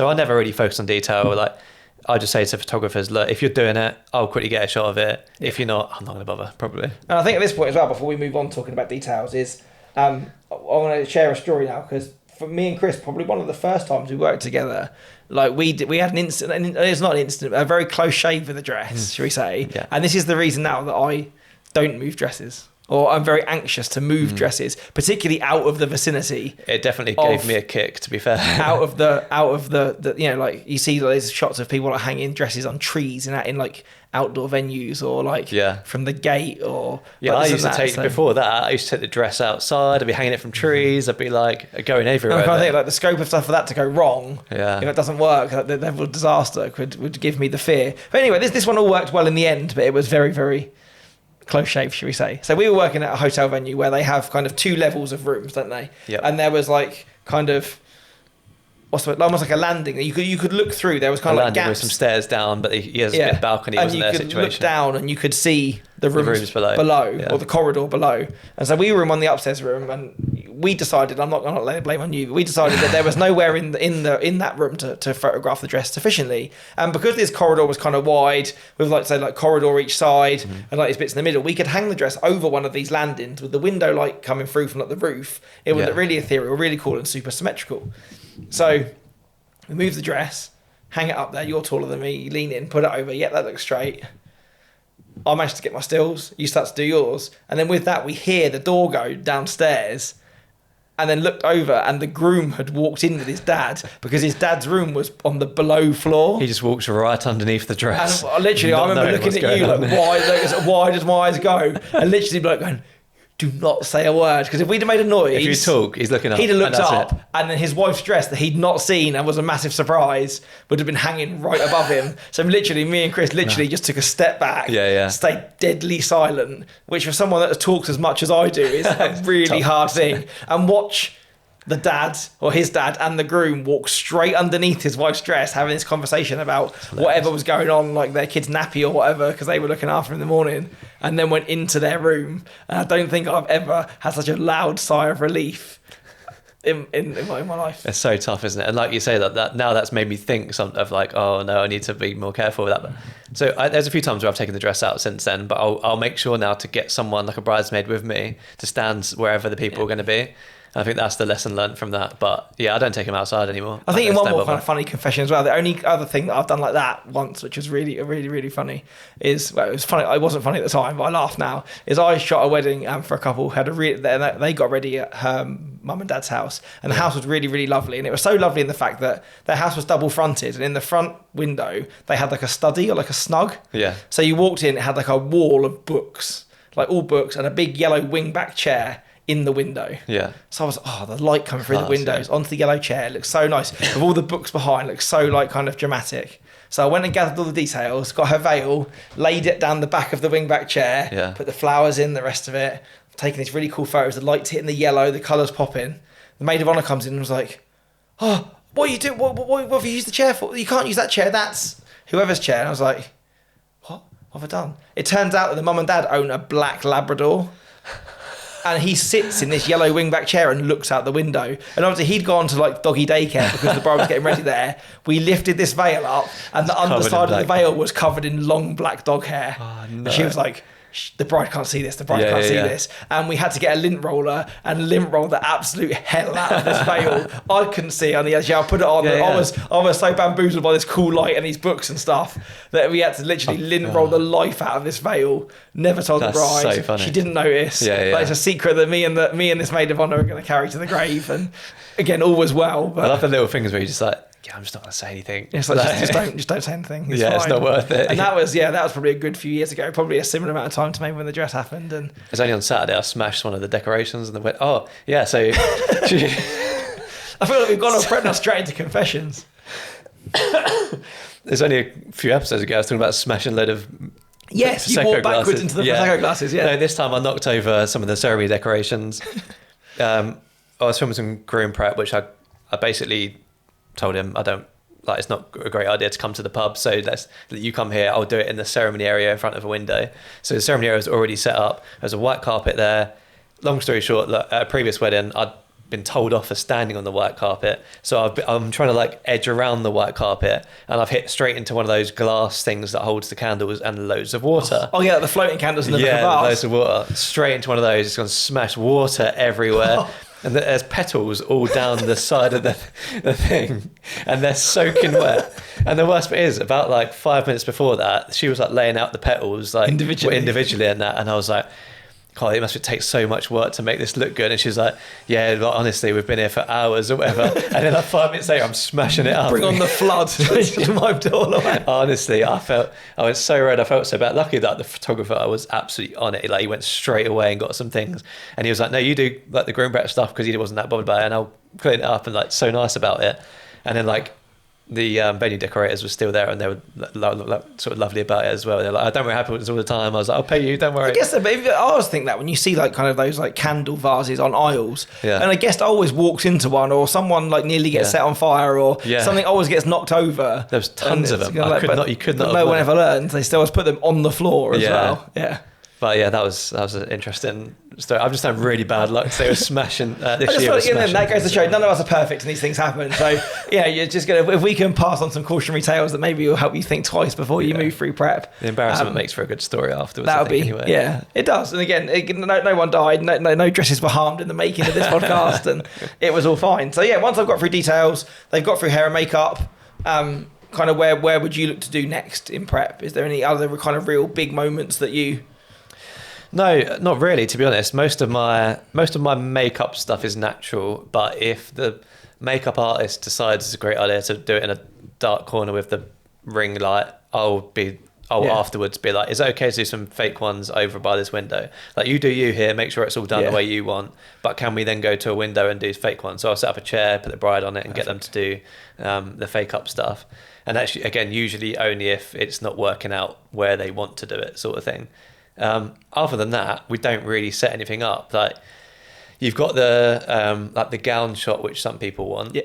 I never really focus on detail. Like, I just say to photographers, look, if you're doing it, I'll quickly get a shot of it. If you're not, I'm not going to bother, probably. And I think at this point as well, before we move on talking about details, is I want to share a story now, because for me and Chris, probably one of the first times we worked together, like we had an incident, and it's not an incident, a very close shave with a dress, shall we say. Yeah. And this is the reason now that I don't move dresses. Or I'm very anxious to move dresses, particularly out of the vicinity. It definitely gave me a kick, to be fair. out of the you know, like you see those shots of people like hanging dresses on trees in like outdoor venues, or like from the gate, or I used to take before that. I used to take the dress outside. I'd be hanging it from trees. I'd be like going everywhere. I think like the scope of stuff for that to go wrong. Yeah. If it doesn't work, like, the level of disaster would give me the fear. But anyway, this one all worked well in the end, but it was very, very close shave, should we say. So we were working at a hotel venue where they have kind of 2 levels of rooms, don't they? Yep. And there was like kind of almost like a landing that you could look through. There was kind of like gaps. With some stairs down, but he has a bit of balcony, wasn't there? And you could look down and you could see the rooms below or the corridor below. And so we were in the upstairs room, and we decided, I'm not laying blame on you, but we decided that there was nowhere in that room to photograph the dress sufficiently. And because this corridor was kind of wide, with like corridor each side and like these bits in the middle, we could hang the dress over one of these landings with the window light coming through from like the roof. It would look really ethereal, really cool, and super symmetrical. So we move the dress, hang it up there. You're taller than me. You lean in, put it over. Yeah, that looks straight. I managed to get my stills. You start to do yours. And then with that, we hear the door go downstairs, and then looked over, and the groom had walked in with his dad, because his dad's room was on the below floor. He just walks right underneath the dress. And literally, I remember looking at you like, why does my eyes go? And literally like going, do not say a word, because if we'd have made a noise, if you talk, he's looking up. He'd have looked up, and then his wife's dress that he'd not seen and was a massive surprise would have been hanging right above him. So literally, me and Chris just took a step back, stayed deadly silent, which for someone that talks as much as I do is a really hard thing. And watch the dad or his dad and the groom walked straight underneath his wife's dress having this conversation about whatever was going on, like their kid's nappy or whatever, because they were looking after him in the morning, and then went into their room. And I don't think I've ever had such a loud sigh of relief in my life. It's so tough, isn't it? And like you say, that now that's made me think of like, oh no, I need to be more careful with that. But, so there's a few times where I've taken the dress out since then, but I'll make sure now to get someone like a bridesmaid with me to stand wherever the people are going to be. I think that's the lesson learned from that. But yeah, I don't take them outside anymore. I think in one more kind of funny confession as well, the only other thing that I've done like that once, which was really funny, is, well, it was funny. It wasn't funny at the time, but I laugh now. Is I shot a wedding for a couple who had they got ready at her mum and dad's house, and the house was really lovely, and it was so lovely in the fact that their house was double fronted, and in the front window they had like a study or like a snug. Yeah. So you walked in, it had like a wall of books, like all books, and a big yellow wingback chair in the window. Yeah. So I was, the light coming through the windows onto the yellow chair. It looks so nice. With all the books behind, looks so like kind of dramatic. So I went and gathered all the details, got her veil, laid it down the back of the wingback chair, put the flowers in, the rest of it, taking these really cool photos, the lights hitting the yellow, the colours popping. The maid of honour comes in and was like, oh, what are you doing? What have you used the chair for? You can't use that chair. That's whoever's chair. And I was like, what have I done? It turns out that the mum and dad own a black Labrador. And he sits in this yellow wingback chair and looks out the window. And obviously he'd gone to like doggy daycare because the bride was getting ready there. We lifted this veil up and the underside of the veil was covered in long black dog hair. Oh, no. And she was like, the bride can't see this, the bride can't see this. And we had to get a lint roller and lint roll the absolute hell out of this veil. I couldn't see on the edge. I put it on. I was so bamboozled by this cool light and these books and stuff that we had to literally lint roll the life out of this veil. Never told the bride. So funny. She didn't notice. But it's a secret that me and this maid of honour are going to carry to the grave. And again, all was well. But I love the little things where you just like, I'm just not going to say anything. It's like, just don't say anything. It's fine. It's not worth it. And that was probably a good few years ago, probably a similar amount of time to maybe when the dress happened. And it's only on Saturday I smashed one of the decorations and they went, oh yeah, so I feel like we've gone off prep now straight into confessions. There's only a few episodes ago I was talking about smashing a load of Yes, you walked backwards into the Prosecco glasses, No, this time I knocked over some of the ceremony decorations. I was filming some groom prep, which I basically told him it's not a great idea to come to the pub, so you come here, I'll do it in the ceremony area in front of a window. So the ceremony area was already set up. There's a white carpet there. Long story short, at a previous wedding, I'd been told off for standing on the white carpet. So I'm trying to like edge around the white carpet, and I've hit straight into one of those glass things that holds the candles and loads of water. Oh yeah, the floating candles in the vase. Loads of water. Straight into one of those. It's going to smash water everywhere. And there's petals all down the side of the thing, and they're soaking wet. And the worst bit is, about like 5 minutes before that, she was like laying out the petals like individually and that, and I was like, God, it must take so much work to make this look good. And she's like, yeah, but honestly, we've been here for hours or whatever. And then like 5 minutes later, I'm smashing it up. Bring on the flood. Just wiped it all away. Honestly, I was so red. I felt so bad. Luckily that the photographer, I was absolutely on it. Like he went straight away and got some things. And he was like, no, you do like the groom prep stuff, because he wasn't that bothered by it. And I'll clean it up, and like so nice about it. And then like the venue decorators were still there, and they were sort of lovely about it as well. They're like, I don't worry, happens all the time. I was like, I'll pay you, don't worry. I guess I always think that when you see like kind of those like candle vases on aisles, and a guest always walks into one, or someone like nearly gets set on fire, or something always gets knocked over. There's tons of them. You could not. No one ever learned. They still always put them on the floor as well. Yeah. But yeah, that was an interesting story. I've just had really bad luck. They were smashing this year. That goes to show none of us are perfect, and these things happen. So yeah, you're just gonna, if we can pass on some cautionary tales that maybe will help you think twice before you move through prep. The embarrassment makes for a good story afterwards. That would be anyway. Yeah, it does. And again, no one died. No dresses were harmed in the making of this podcast, and it was all fine. So yeah, once I've got through details, they've got through hair and makeup. Kind of where would you look to do next in prep? Is there any other kind of real big moments that you? No, not really, to be honest. Most of my makeup stuff is natural, but if the makeup artist decides it's a great idea to do it in a dark corner with the ring light, I'll afterwards be like, is it okay to do some fake ones over by this window? Like, you do you here, make sure it's all done the way you want, but can we then go to a window and do fake ones? So I'll set up a chair, put the bride on it, and get them to do the fake up stuff. And actually, again, usually only if it's not working out where they want to do it, sort of thing. Other than that, we don't really set anything up. Like, you've got the like the gown shot, which some people want,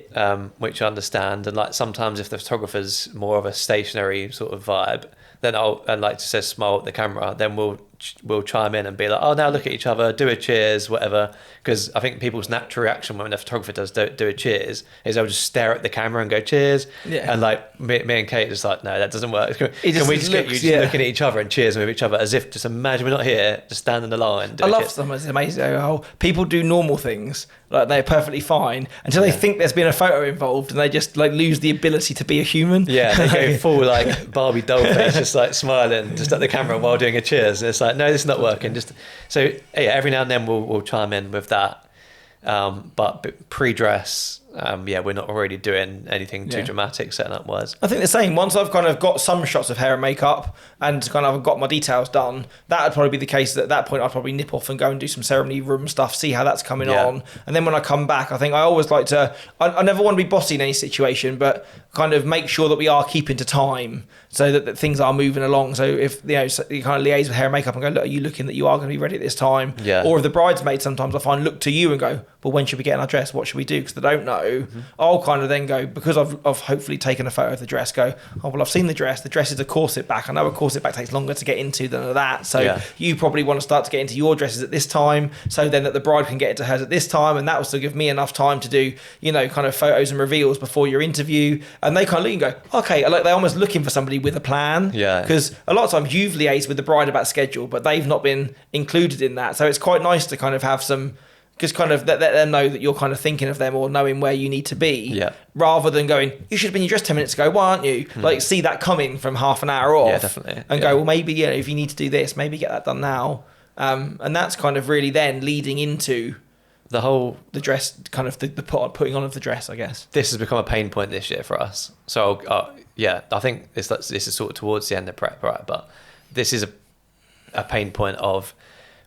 which I understand. And like sometimes if the photographer's more of a stationary sort of vibe, then and like to say smile at the camera, then we'll chime in and be like, oh, now look at each other, do a cheers, whatever. Because I think people's natural reaction when a photographer does do a cheers is they'll just stare at the camera and go cheers. And like me and Kate just like, no, that doesn't work. Can we just get you just looking at each other and cheers with each other as if, just imagine we're not here, just stand in the line. I love them. It's amazing how people do normal things, like they're perfectly fine until they think there's been a photo involved and they just like lose the ability to be a human. Yeah, they go full like Barbie doll face, just like smiling just at the camera while doing a cheers. And it's like, no, this is not working. Just so every now and then we'll chime in with that. But pre-dress, we're not already doing anything too dramatic setting up wise. I think the same. Once I've kind of got some shots of hair and makeup and kind of got my details done, that would probably be the case. At that point, I'd probably nip off and go and do some ceremony room stuff, see how that's coming on. And then when I come back, I think I always like to, I never want to be bossy in any situation, but kind of make sure that we are keeping to time so that things are moving along. So if, so you kind of liaise with hair and makeup and go, look, are you looking that you are going to be ready at this time? Or if the bridesmaid, sometimes I find, look to you and go, well, when should we get in our dress? What should we do? Because they don't know. I'll kind of then go, because I've hopefully taken a photo of the dress, go, oh, well, I've seen the dress. The dress is a corset back. I know a corset back takes longer to get into than that. So you probably want to start to get into your dresses at this time, so then that the bride can get into hers at this time. And that will still give me enough time to do, kind of photos and reveals before your interview. And they kind of look and go, okay, like they're almost looking for somebody with a plan. Because a lot of times you've liaised with the bride about schedule, but they've not been included in that. So it's quite nice to kind of have some, just kind of let them know that you're kind of thinking of them or knowing where you need to be, rather than going, you should have been in your dress 10 minutes ago, why aren't you? Like, see that coming from half an hour off. Definitely. And go, well, maybe, if you need to do this, maybe get that done now. And that's kind of really then leading into the dress, kind of the putting on of the dress, I guess. This has become a pain point this year for us. So, I think this is sort of towards the end of prep, right? But this is a pain point of,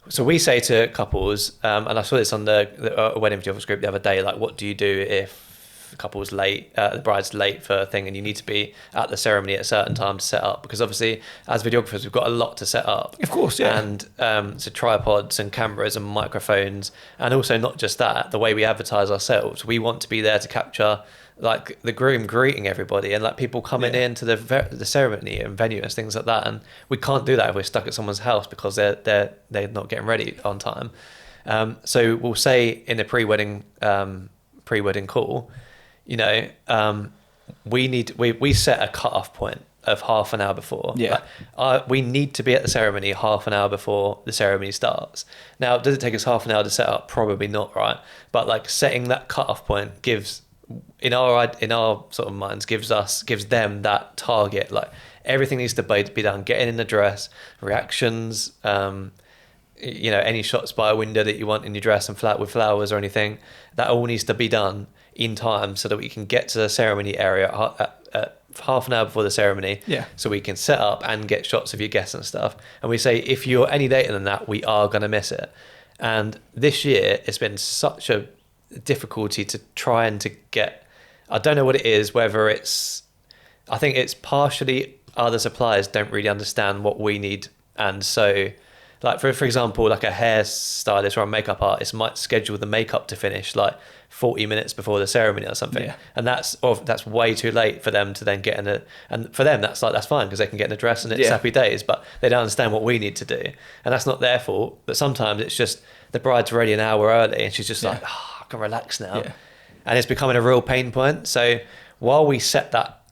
so we say to couples, and I saw this on the wedding videos group the other day, like, what do you do if the couple's late, the bride's late for a thing, and you need to be at the ceremony at a certain time to set up? Because obviously, as videographers, we've got a lot to set up. Of course, yeah. And so tripods and cameras and microphones, and also not just that, the way we advertise ourselves, we want to be there to capture like the groom greeting everybody and like people coming into the ceremony and venue and things like that, and we can't do that if we're stuck at someone's house because they're not getting ready on time. So we'll say in the pre-wedding call, we set a cut-off point of half an hour before. We need to be at the ceremony half an hour before the ceremony starts. Now, does it take us half an hour to set up? Probably not, right? But like setting that cut-off point gives, in our sort of minds, gives them that target. Like everything needs to be done, getting in the dress, reactions, any shots by a window that you want in your dress and flat with flowers or anything, that all needs to be done in time so that we can get to the ceremony area at half an hour before the ceremony, so we can set up and get shots of your guests and stuff. And we say, if you're any later than that, we are going to miss it. And this year it's been such a difficulty to try and to get, I don't know what it is, whether it's, I think it's partially other suppliers don't really understand what we need. And so like for example, like a hairstylist or a makeup artist might schedule the makeup to finish like 40 minutes before the ceremony or something, and that's way too late for them to then get in it. And for them that's fine because they can get in a dress and it's happy days, but they don't understand what we need to do, and that's not their fault. But sometimes it's just the bride's ready an hour early and she's just like, I can relax now, and it's becoming a real pain point. So while we set that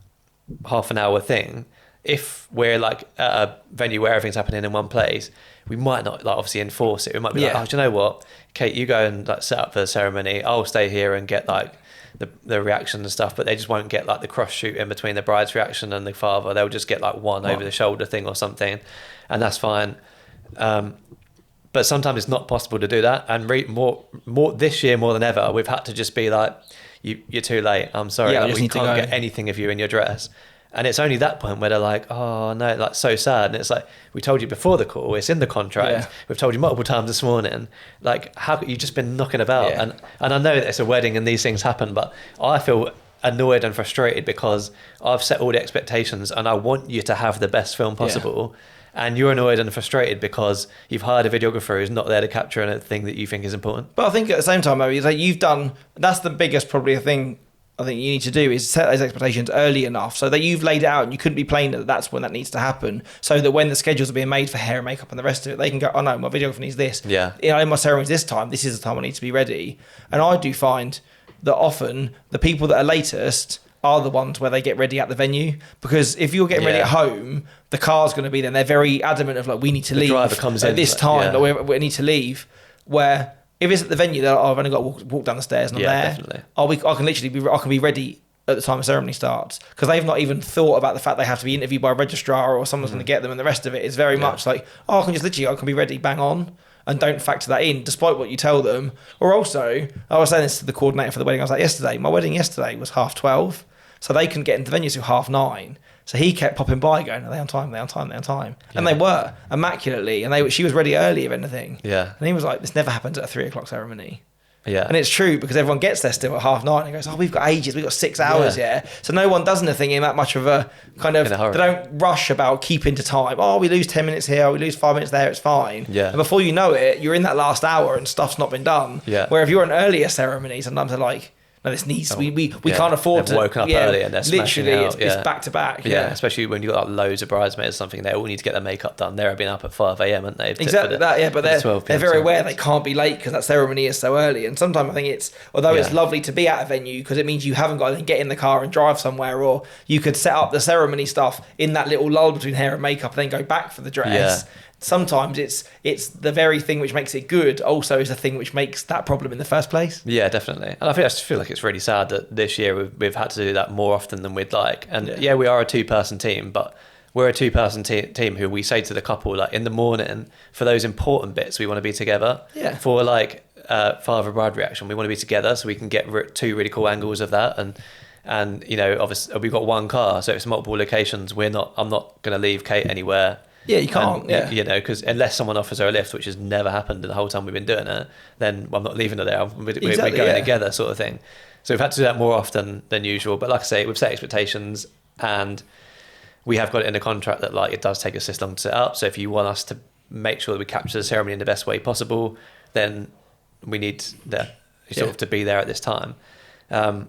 half an hour thing, if we're like at a venue where everything's happening in one place, we might not like obviously enforce it. We might be like, oh, do you know what, Kate, you go and like set up for the ceremony, I'll stay here and get like the reaction and stuff. But they just won't get like the cross shoot in between the bride's reaction and the father. They'll just get like one over the shoulder thing or something, and that's fine. But sometimes it's not possible to do that, and more this year more than ever, we've had to just be like, you're too late, I'm sorry, like, we can't get anything of you in your dress. And it's only that point where they're like, oh no, like so sad. And it's like, we told you before the call, it's in the contract. We've told you multiple times this morning. Like, how could you just been knocking about? And I know that it's a wedding and these things happen, but I feel annoyed and frustrated because I've set all the expectations and I want you to have the best film possible. and you're annoyed and frustrated because you've hired a videographer who's not there to capture a thing that you think is important. But I think at the same time, maybe it's like you've done. That's the biggest probably thing I think you need to do is set those expectations early enough so that you've laid it out and you couldn't be playing that that's when that needs to happen. So that when the schedules are being made for hair and makeup and the rest of it, they can go, oh no, my videographer needs this. Yeah. You know, in my ceremonies this time, this is the time I need to be ready. And I do find that often the people that are latest are the ones where they get ready at the venue, because if you're getting ready at home, the car's going to be there and they're very adamant of like, we need to leave driver comes at in, this time, we need to leave. Where if it's at the venue, they're like, oh, I've only got to walk down the stairs and I'm there. Definitely. I can literally I can be ready at the time the ceremony starts, because they've not even thought about the fact they have to be interviewed by a registrar or someone's going to get them, and the rest of it is very much like, oh, I can be ready, bang on, and don't factor that in despite what you tell them. Or also, I was saying this to the coordinator for the wedding I was at yesterday, my wedding yesterday was 12:30, so they couldn't get into the venue till 9:30. So he kept popping by going, are they on time, they're on time, they're on time. And they were, immaculately, and she was ready early if anything. Yeah. And he was like, this never happens at a 3:00 ceremony. Yeah. And it's true, because everyone gets there still at 9:30 and goes, oh, we've got ages, we've got 6 hours, So no one does anything in that much of a kind of, they don't rush about keeping to time. Oh, we lose 10 minutes here, we lose 5 minutes there, it's fine. Yeah. And before you know it, you're in that last hour and stuff's not been done. Yeah. Where if you're an earlier ceremony, sometimes they're like, no, this needs, we can't afford They've woken up early and they're smashing literally, out. it's back to back. Yeah, especially when you've got like loads of bridesmaids or something, they all need to get their makeup done. They're been up at 5 a.m, haven't they? Exactly that, yeah, but they're very aware they can't be late because that ceremony is so early. And sometimes I think it's lovely to be at a venue because it means you haven't got to then get in the car and drive somewhere, or you could set up the ceremony stuff in that little lull between hair and makeup and then go back for the dress. Sometimes it's the very thing which makes it good also is the thing which makes that problem in the first place. Yeah, definitely. And I just feel like it's really sad that this year we've had to do that more often than we'd like. And we are a 2-person team, but we're a 2-person team who we say to the couple, like, in the morning, for those important bits, we want to be together. Yeah. For like father bride reaction, we want to be together so we can get 2 really cool angles of that. And you know, obviously we've got 1 car, so it's multiple locations. I'm not going to leave Kate anywhere. Yeah, you can't. You know, because unless someone offers her a lift, which has never happened in the whole time we've been doing it, then I'm not leaving her there. We're going together, sort of thing. So we've had to do that more often than usual. But like I say, we've set expectations, and we have got it in the contract that like it does take us this long to set up. So if you want us to make sure that we capture the ceremony in the best way possible, then we need to be there at this time. And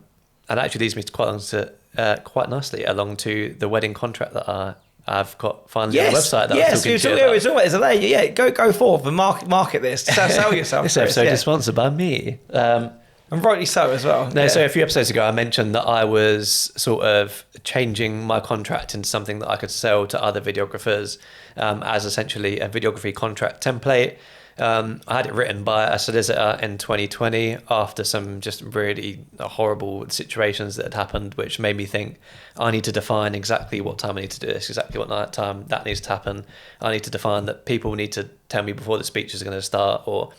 actually leads me quite nicely along to the wedding contract that I've got finally on the website that I'm talking to you about. Go forth and market this. Sell yourself. This episode is sponsored by me. And rightly so as well. So a few episodes ago, I mentioned that I was sort of changing my contract into something that I could sell to other videographers as essentially a videography contract template. I had it written by a solicitor in 2020 after some just really horrible situations that had happened, which made me think I need to define exactly what time I need to do this, exactly what night time that needs to happen. I need to define that people need to tell me before the speeches are going to start, or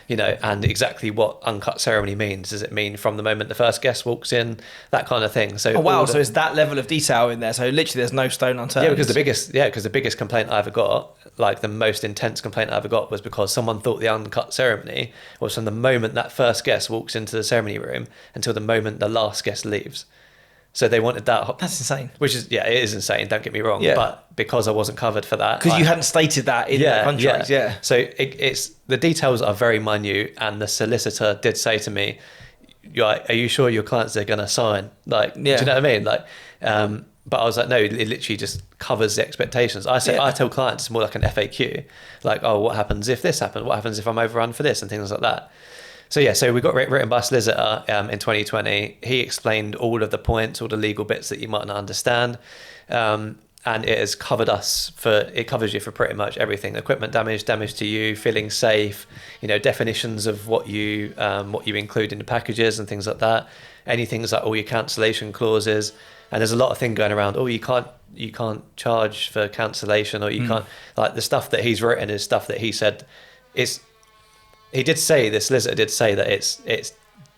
you know, and exactly what uncut ceremony means. Does it mean from the moment the first guest walks in, that kind of thing? So so it's that level of detail in there. So literally, there's no stone unturned. Yeah, because the biggest complaint I ever got, like the most intense complaint I ever got, was because someone thought the uncut ceremony was from the moment that first guest walks into the ceremony room until the moment the last guest leaves. So they wanted that. That's insane. Which is, it is insane, don't get me wrong. Yeah. But because I wasn't covered for that. Because you hadn't stated that in the contract. Yeah. So it's the details are very minute, and the solicitor did say to me, are you sure your clients are going to sign? Like, do you know what I mean? Like, but I was like, no, it literally just covers the expectations. I tell clients it's more like an FAQ. Like, oh, what happens if this happens? What happens if I'm overrun for this? And things like that. So we got written by a solicitor in 2020. He explained all of the points, all the legal bits that you might not understand. And it has covered it covers you for pretty much everything: equipment damage to you, feeling safe, you know, definitions of what you include in the packages and things like that. Anything like all your cancellation clauses. And there's a lot of thing going around. Oh, you can't charge for cancellation, or you can't, like, the stuff that he's written is stuff that he said the solicitor did say that it's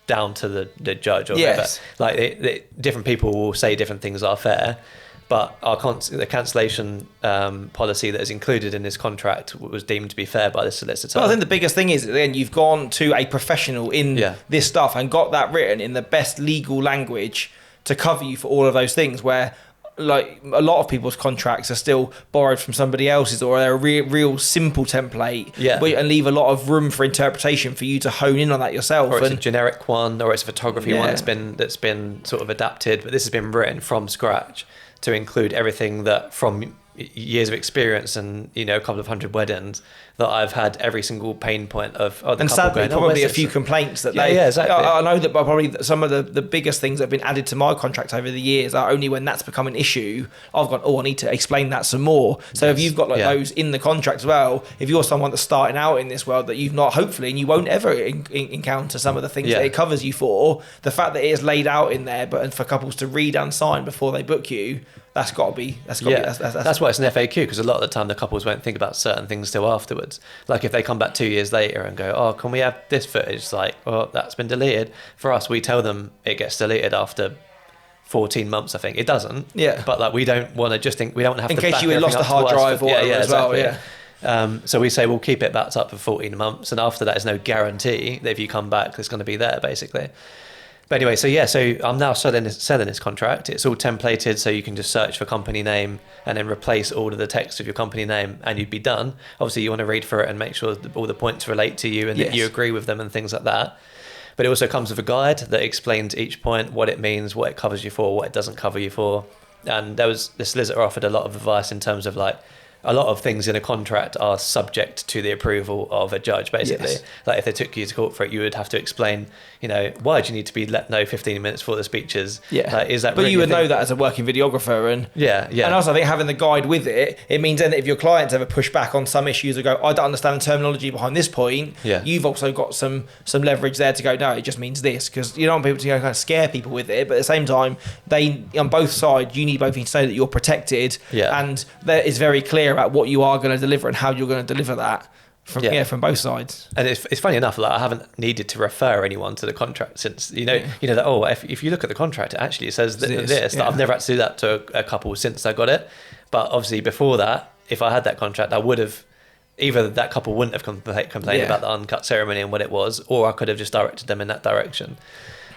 down to the judge or whatever. Like different people will say different things are fair, but the cancellation policy that is included in this contract was deemed to be fair by the solicitor. Well, I think the biggest thing is, again, you've gone to a professional in this stuff and got that written in the best legal language to cover you for all of those things, where like a lot of people's contracts are still borrowed from somebody else's, or they're a real simple template, and leave a lot of room for interpretation for you to hone in on that yourself. Or it's a generic one, or it's a photography one Yeah. that's been sort of adapted, but this has been written from scratch to include everything that from years of experience and a couple of hundred weddings that I've had every single pain point of the and couple sadly going, probably a where's few this?" complaints that exactly. I know that probably some of the biggest things that have been added to my contract over the years are only when that's become an issue I've gone, I need to explain that some more. So if you've got those in the contract as well, if you're someone that's starting out in this world that you've not, hopefully, and you won't ever encounter some of the things that it covers you for, the fact that it is laid out in there but for couples to read and sign before they book you, that's got to be that's why it's an FAQ, because a lot of the time the couples won't think about certain things till afterwards. Like if they come back 2 years later and go, oh, can we have this footage? It's like, well, that's been deleted. For us, we tell them it gets deleted after 14 months, I think. It doesn't. Yeah. But like we don't want to just think, we don't have in to case back you had lost a everything up hard to us drive for- or whatever as exactly. well. Yeah. So we say we'll keep it backed up for 14 months, and after that, there's no guarantee that if you come back, it's going to be there, basically. But anyway, so I'm now selling this contract. It's all templated, so you can just search for company name and then replace all of the text with your company name, and you'd be done. Obviously, you want to read through it and make sure that all the points relate to you and that you agree with them and things like that. But it also comes with a guide that explains each point, what it means, what it covers you for, what it doesn't cover you for. And the solicitor offered a lot of advice in terms of like, a lot of things in a contract are subject to the approval of a judge, basically. Yes. Like if they took you to court for it, you would have to explain, why do you need to be let know 15 minutes before the speeches? Yeah. Like, is that but really you would a thing? know that as a working videographer. And Yeah. And also I think having the guide with it means then that if your clients ever push back on some issues or go, I don't understand the terminology behind this point, you've also got some leverage there to go, no, it just means this, because you don't want people to kind of scare people with it, but at the same time, they, on both sides, you need both to know that you're protected, and that is very clear about what you are going to deliver and how you're going to deliver that from both sides. And it's funny enough, like I haven't needed to refer anyone to the contract since that if you look at the contract, it actually says this. Like, I've never had to do that to a couple since I got it. But obviously before that, if I had that contract, I would have either that couple wouldn't have complained about the uncut ceremony and what it was, or I could have just directed them in that direction.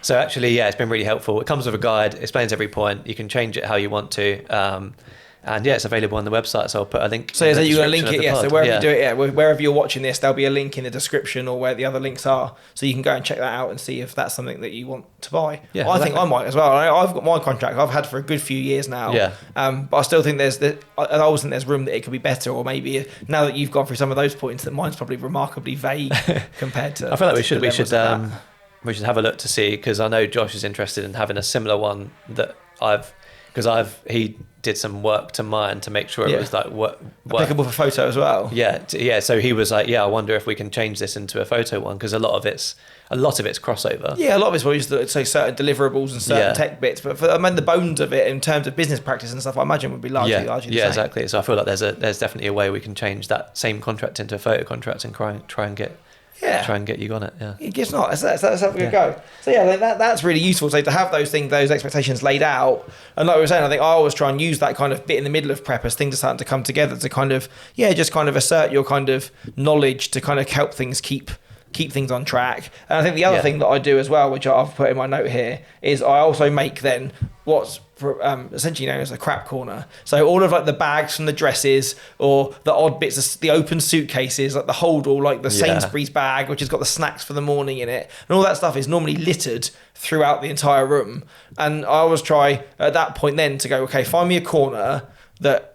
So actually, it's been really helpful. It comes with a guide, explains every point. You can change it how you want to. And it's available on the website, so I'll put a link. So you're going to link it, pod. So wherever you do it, wherever you're watching this, there'll be a link in the description or where the other links are, so you can go and check that out and see if that's something that you want to buy. Yeah, I think I might as well. I've got my contract I've had for a good few years now. Yeah. But I still think I always think there's room that it could be better, or maybe now that you've gone through some of those points, that mine's probably remarkably vague compared to. I feel like we should have a look to see, because I know Josh is interested in having a similar one that he did some work to mine to make sure it was like what applicable for photo as well. Yeah. So he was like, I wonder if we can change this into a photo one, because a lot of it's crossover. Yeah, a lot of it's what used to say certain deliverables and certain tech bits, but the bones of it in terms of business practice and stuff, I imagine would be largely the same. Exactly. So I feel like there's definitely a way we can change that same contract into a photo contract and try and get you on it. Yeah, it's not. Let's have a good go. So that's really useful. So to have those expectations laid out, and like we were saying, I think I always try and use that kind of bit in the middle of prep as things are starting to come together to kind of just kind of assert your kind of knowledge to kind of help things keep things on track. And I think the other thing that I do as well, which I've put in my note here, is I also make then what's essentially known as a crap corner. So all of like the bags from the dresses, or the odd bits, the open suitcases, like the holdall, like the Sainsbury's bag, which has got the snacks for the morning in it, and all that stuff is normally littered throughout the entire room. And I always try at that point then to go, okay, find me a corner that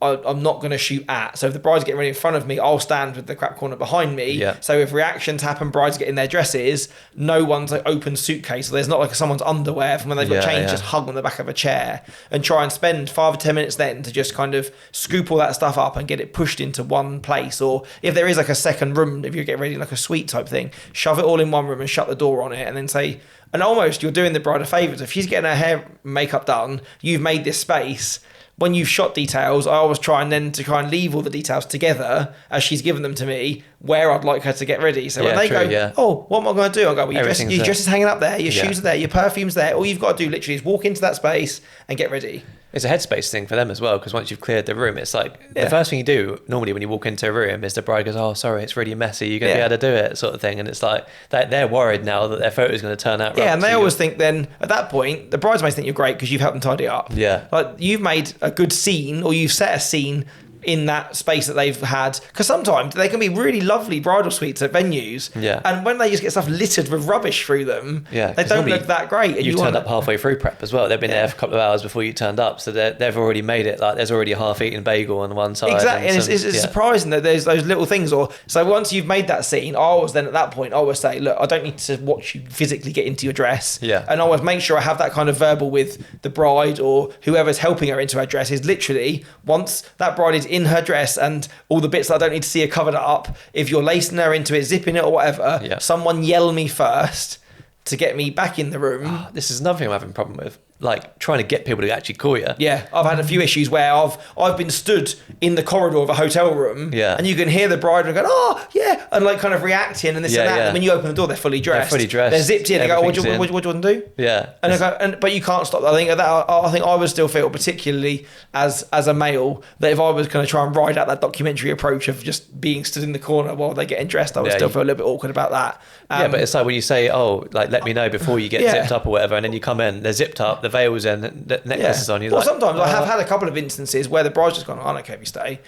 I'm not going to shoot at. So if the bride's getting ready in front of me, I'll stand with the crap corner behind me. Yeah. So if reactions happen, brides get in their dresses, no one's like open suitcase. So there's not like someone's underwear from when they've got changed just hung on the back of a chair, and try and spend 5 or 10 minutes then to just kind of scoop all that stuff up and get it pushed into one place. Or if there is like a second room, if you're getting ready like a suite type thing, shove it all in one room and shut the door on it, and then say, and almost you're doing the bride a favour. If she's getting her hair makeup done, you've made this space. When you've shot details, I always try and leave all the details together as she's given them to me, where I'd like her to get ready. So when they go, what am I going to do? I go, well, your dress is hanging up there, your shoes are there, your perfume's there. All you've got to do literally is walk into that space and get ready. It's a headspace thing for them as well, because once you've cleared the room, it's like the first thing you do normally when you walk into a room is the bride goes, "Oh, sorry, it's really messy. You're going to be able to do it," sort of thing. And it's like they're worried now that their photo is going to turn out. Yeah, and they always think then at that point the bridesmaids think you're great because you've helped them tidy up. Yeah, like you've made a good scene or you've set a scene in that space that they've had, because sometimes they can be really lovely bridal suites at venues, and when they just get stuff littered with rubbish through them, they don't look that great. And you've turned up halfway through prep as well. They've been there for a couple of hours before you turned up, so they've already made it like there's already a half-eaten bagel on one side. Exactly, and it's surprising that there's those little things. Or so once you've made that scene, I always then at that point I always say, look, I don't need to watch you physically get into your dress, and I always make sure I have that kind of verbal with the bride or whoever's helping her into her dress. Is literally once that bride is in her dress and all the bits that I don't need to see her covered up, if you're lacing her into it, zipping it or whatever, someone yell me first to get me back in the room. This is another thing I'm having a problem with, like trying to get people to actually call you. Yeah, I've had a few issues where I've been stood in the corridor of a hotel room, and you can hear the bride and go, "Oh, yeah," and like kind of reacting and this and that. And when you open the door, they're fully dressed. They're zipped in. They go, "What do you want to do?" Yeah, and I go, but you can't stop that. I think I would still feel, particularly as a male, that if I was going to try and ride out that documentary approach of just being stood in the corner while they're getting dressed, I would still feel a little bit awkward about that. But it's like when you say, "Oh, like let me know before you get zipped up or whatever," and then you come in, they're zipped up, the veil's in, the necklace is on. Well, sometimes I have had a couple of instances where the bride's just gone, "I don't care if you stay."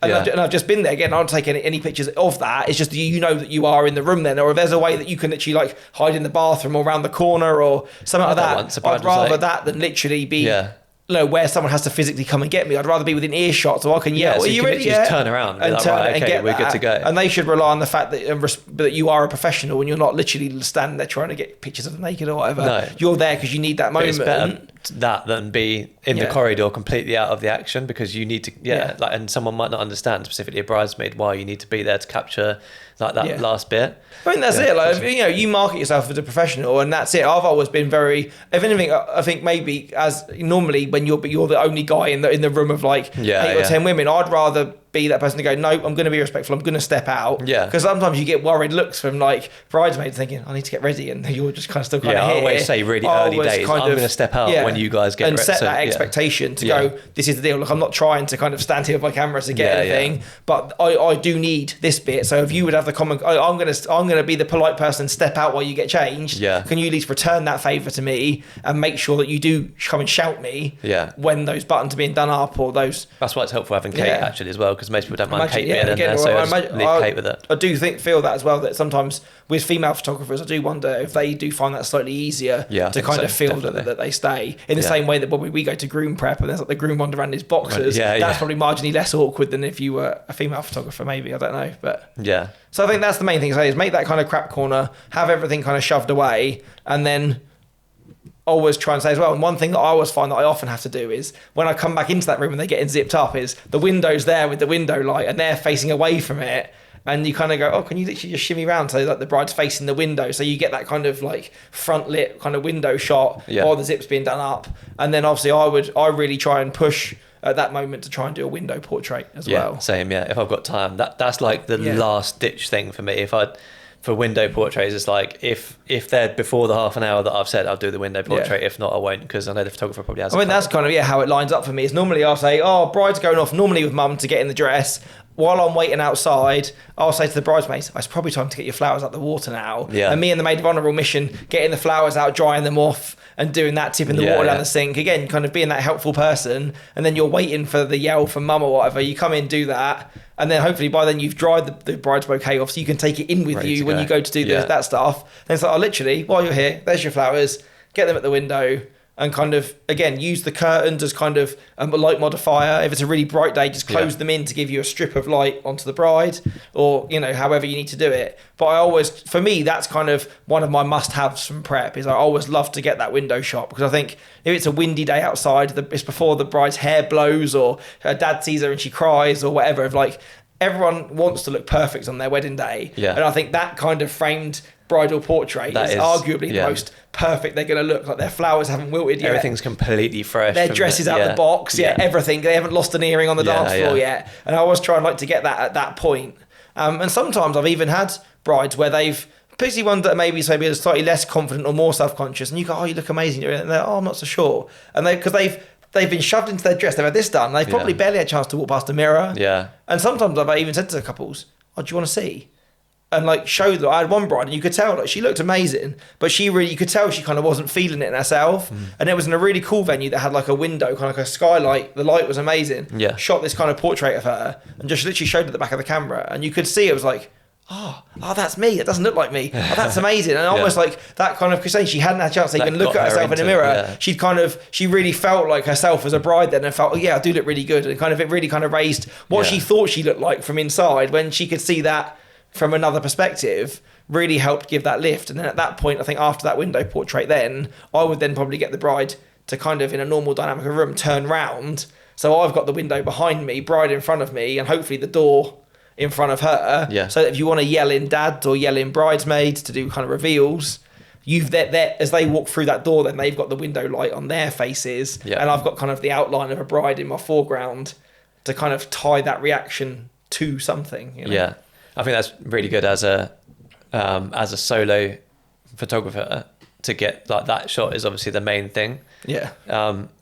I've just been there again. I don't take any pictures of that. It's just you know that you are in the room then, or if there's a way that you can literally like hide in the bathroom or around the corner or something like that. I'd rather that than literally be. Where someone has to physically come and get me. I'd rather be within earshot so I can yell. So you can just turn around and get we're good to go. And they should rely on the fact that you are a professional and you're not literally standing there trying to get pictures of them naked or whatever. No. You're there because you need that moment. It's better that than be in the corridor completely out of the action, because you need to and someone might not understand, specifically a bridesmaid, why you need to be there to capture like that last bit. I mean, that's it. Like, you market yourself as a professional, and that's it. I've always been very. If anything, I think maybe as normally when you're the only guy in the room of like 8 or 10 women, I'd rather be that person to go, no, I'm going to be respectful, I'm going to step out. Because sometimes you get worried looks from like bridesmaids thinking, I need to get ready, and you're just kind of still kind of here. I always say really early days, I'm going to step out when you guys get ready. And set that expectation to go, this is the deal. Look, I'm not trying to kind of stand here with my camera to get anything, but I do need this bit. So if you would have the comment, I'm going to be the polite person, step out while you get changed. Can you at least return that favour to me and make sure that you do come and shout me when those buttons are being done up or those. That's why it's helpful having Kate actually as well, because most people don't mind Kate being in there, so leave Kate with it. I do feel that as well, that sometimes with female photographers, I do wonder if they do find that slightly easier to kind of feel that they stay. In the same way that when we go to groom prep and there's like the groom wander around his boxers, that's probably marginally less awkward than if you were a female photographer, maybe. I don't know. But so I think that's the main thing to say, is make that kind of crap corner, have everything kind of shoved away, and then always try and say as well. And one thing that I always find that I often have to do is when I come back into that room and they're getting zipped up, is the window's there with the window light and they're facing away from it. And you kind of go, oh, can you literally just shimmy around so like the bride's facing the window, so you get that kind of like front lit kind of window shot while the zip's being done up. And then obviously I really try and push at that moment to try and do a window portrait as well. Same, if I've got time. That's like the last ditch thing for me. For window portraits, it's like if they're before the half an hour that I've said, I'll do the window portrait. If not, I won't, because I know the photographer probably has. I mean, that's kind of how it lines up for me. Is normally I'll say, oh, bride's going off normally with mum to get in the dress. While I'm waiting outside, I'll say to the bridesmaids, it's probably time to get your flowers out the water now. And me and the maid of honour will mission getting the flowers out, drying them off, and doing that, tipping the water down the sink. Again, kind of being that helpful person. And then you're waiting for the yell from mum or whatever. You come in, do that. And then hopefully by then you've dried the bride's bouquet off, so you can take it in with you when you go to do that stuff. And it's like, literally, while you're here, there's your flowers, get them at the window, and kind of, again, use the curtains as kind of a light modifier. If it's a really bright day, just close them in to give you a strip of light onto the bride, or, however you need to do it. But for me, that's kind of one of my must-haves from prep, is I always love to get that window shot, because I think if it's a windy day outside, it's before the bride's hair blows or her dad sees her and she cries or whatever, of like, everyone wants to look perfect on their wedding day. And I think that kind of framed bridal portrait is arguably the most perfect they're going to look. Like, their flowers haven't wilted yet. Everything's completely fresh. Their dress is out the box. Everything. They haven't lost an earring on the dance floor yet. And I always try and like to get that at that point. And sometimes I've even had brides where they've, particularly ones that maybe slightly less confident or more self-conscious, and you go, oh, you look amazing. And they're, oh, I'm not so sure. And because they've they've been shoved into their dress. They've had this done. They've probably barely had a chance to walk past a mirror. Yeah. And sometimes I've even said to the couples, "Oh, do you want to see?" And like show them. I had one bride, and you could tell like she looked amazing, but you could tell she kind of wasn't feeling it in herself. And it was in a really cool venue that had like a window, kind of like a skylight. The light was amazing. Yeah. Shot this kind of portrait of her, and just literally showed at the back of the camera, and you could see it was like, oh, that's me. It doesn't look like me. Oh, that's amazing. And almost like that kind of, because she hadn't had a chance to even look at herself in the mirror. Yeah. She really felt like herself as a bride then, and felt, oh yeah, I do look really good. And kind of, it really kind of raised what she thought she looked like from inside when she could see that from another perspective, really helped give that lift. And then at that point, I think after that window portrait, then I would then probably get the bride to kind of, in a normal dynamic of room, turn round. So I've got the window behind me, bride in front of me, and hopefully the door in front of her. Yeah. So that if you want to yell in dads or yell in bridesmaids to do kind of reveals, as they walk through that door, then they've got the window light on their faces. Yeah. And I've got kind of the outline of a bride in my foreground to kind of tie that reaction to something. You know? Yeah. I think that's really good as a solo photographer to get like that shot is obviously the main thing. Yeah.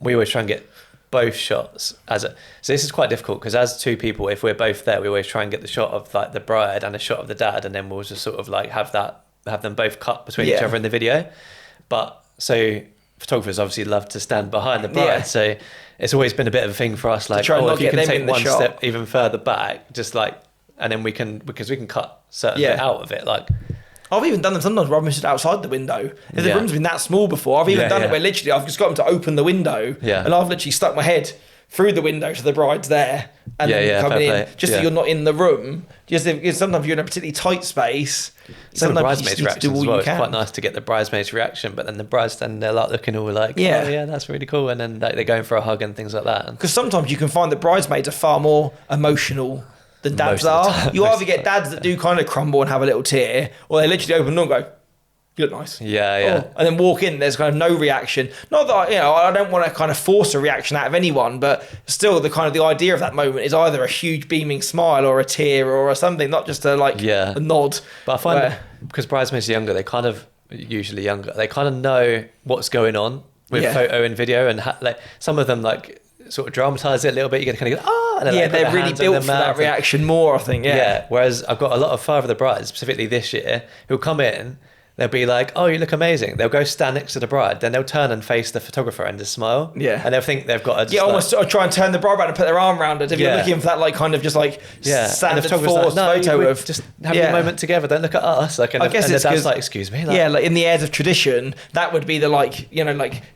We always try and get both shots so this is quite difficult because as two people, if we're both there, we always try and get the shot of like the bride and a shot of the dad, and then we'll just sort of like have them both cut between each other in the video. But so photographers obviously love to stand behind the bride, so it's always been a bit of a thing for us, like, if you can take one step even further back, just like, and then we can cut certain bit out of it. Like I've even done them sometimes where I've missed it outside the window. If the room's been that small before, I've even done it where literally I've just got them to open the window, and I've literally stuck my head through the window to the bride's there, and then coming in, just so you're not in the room. Just if sometimes you're in a particularly tight space. Sometimes bridesmaids' reaction as well. It's quite nice to get the bridesmaids' reaction, but then the bride's standing there like looking all like, oh yeah, that's really cool, and then they're going for a hug and things like that. Because sometimes you can find that bridesmaids are far more emotional than dads are. You either get dads that do kind of crumble and have a little tear, or they literally open the door and go, "You look nice." Yeah. Oh, and then walk in, there's kind of no reaction. Not that, I don't want to kind of force a reaction out of anyone, but still the kind of the idea of that moment is either a huge beaming smile or a tear or something, not just a nod. But I find that because bridesmaids are younger, they kind of know what's going on with photo and video, and like some of them like sort of dramatize it a little bit. You get to kind of go, and then they're really built for that reaction more, I think. Whereas I've got a lot of Father of the Brides, specifically this year, who'll come in. They'll be like, "Oh, you look amazing." They'll go stand next to the bride, then they'll turn and face the photographer and just smile. Yeah, and they'll think they've got a almost sort of try and turn the bride around and put their arm around it. If you're looking for that, like kind of just like standard forced photo of just having a moment together. Don't look at us. Like, I guess it's because like, excuse me. Like, like in the airs of tradition, that would be the like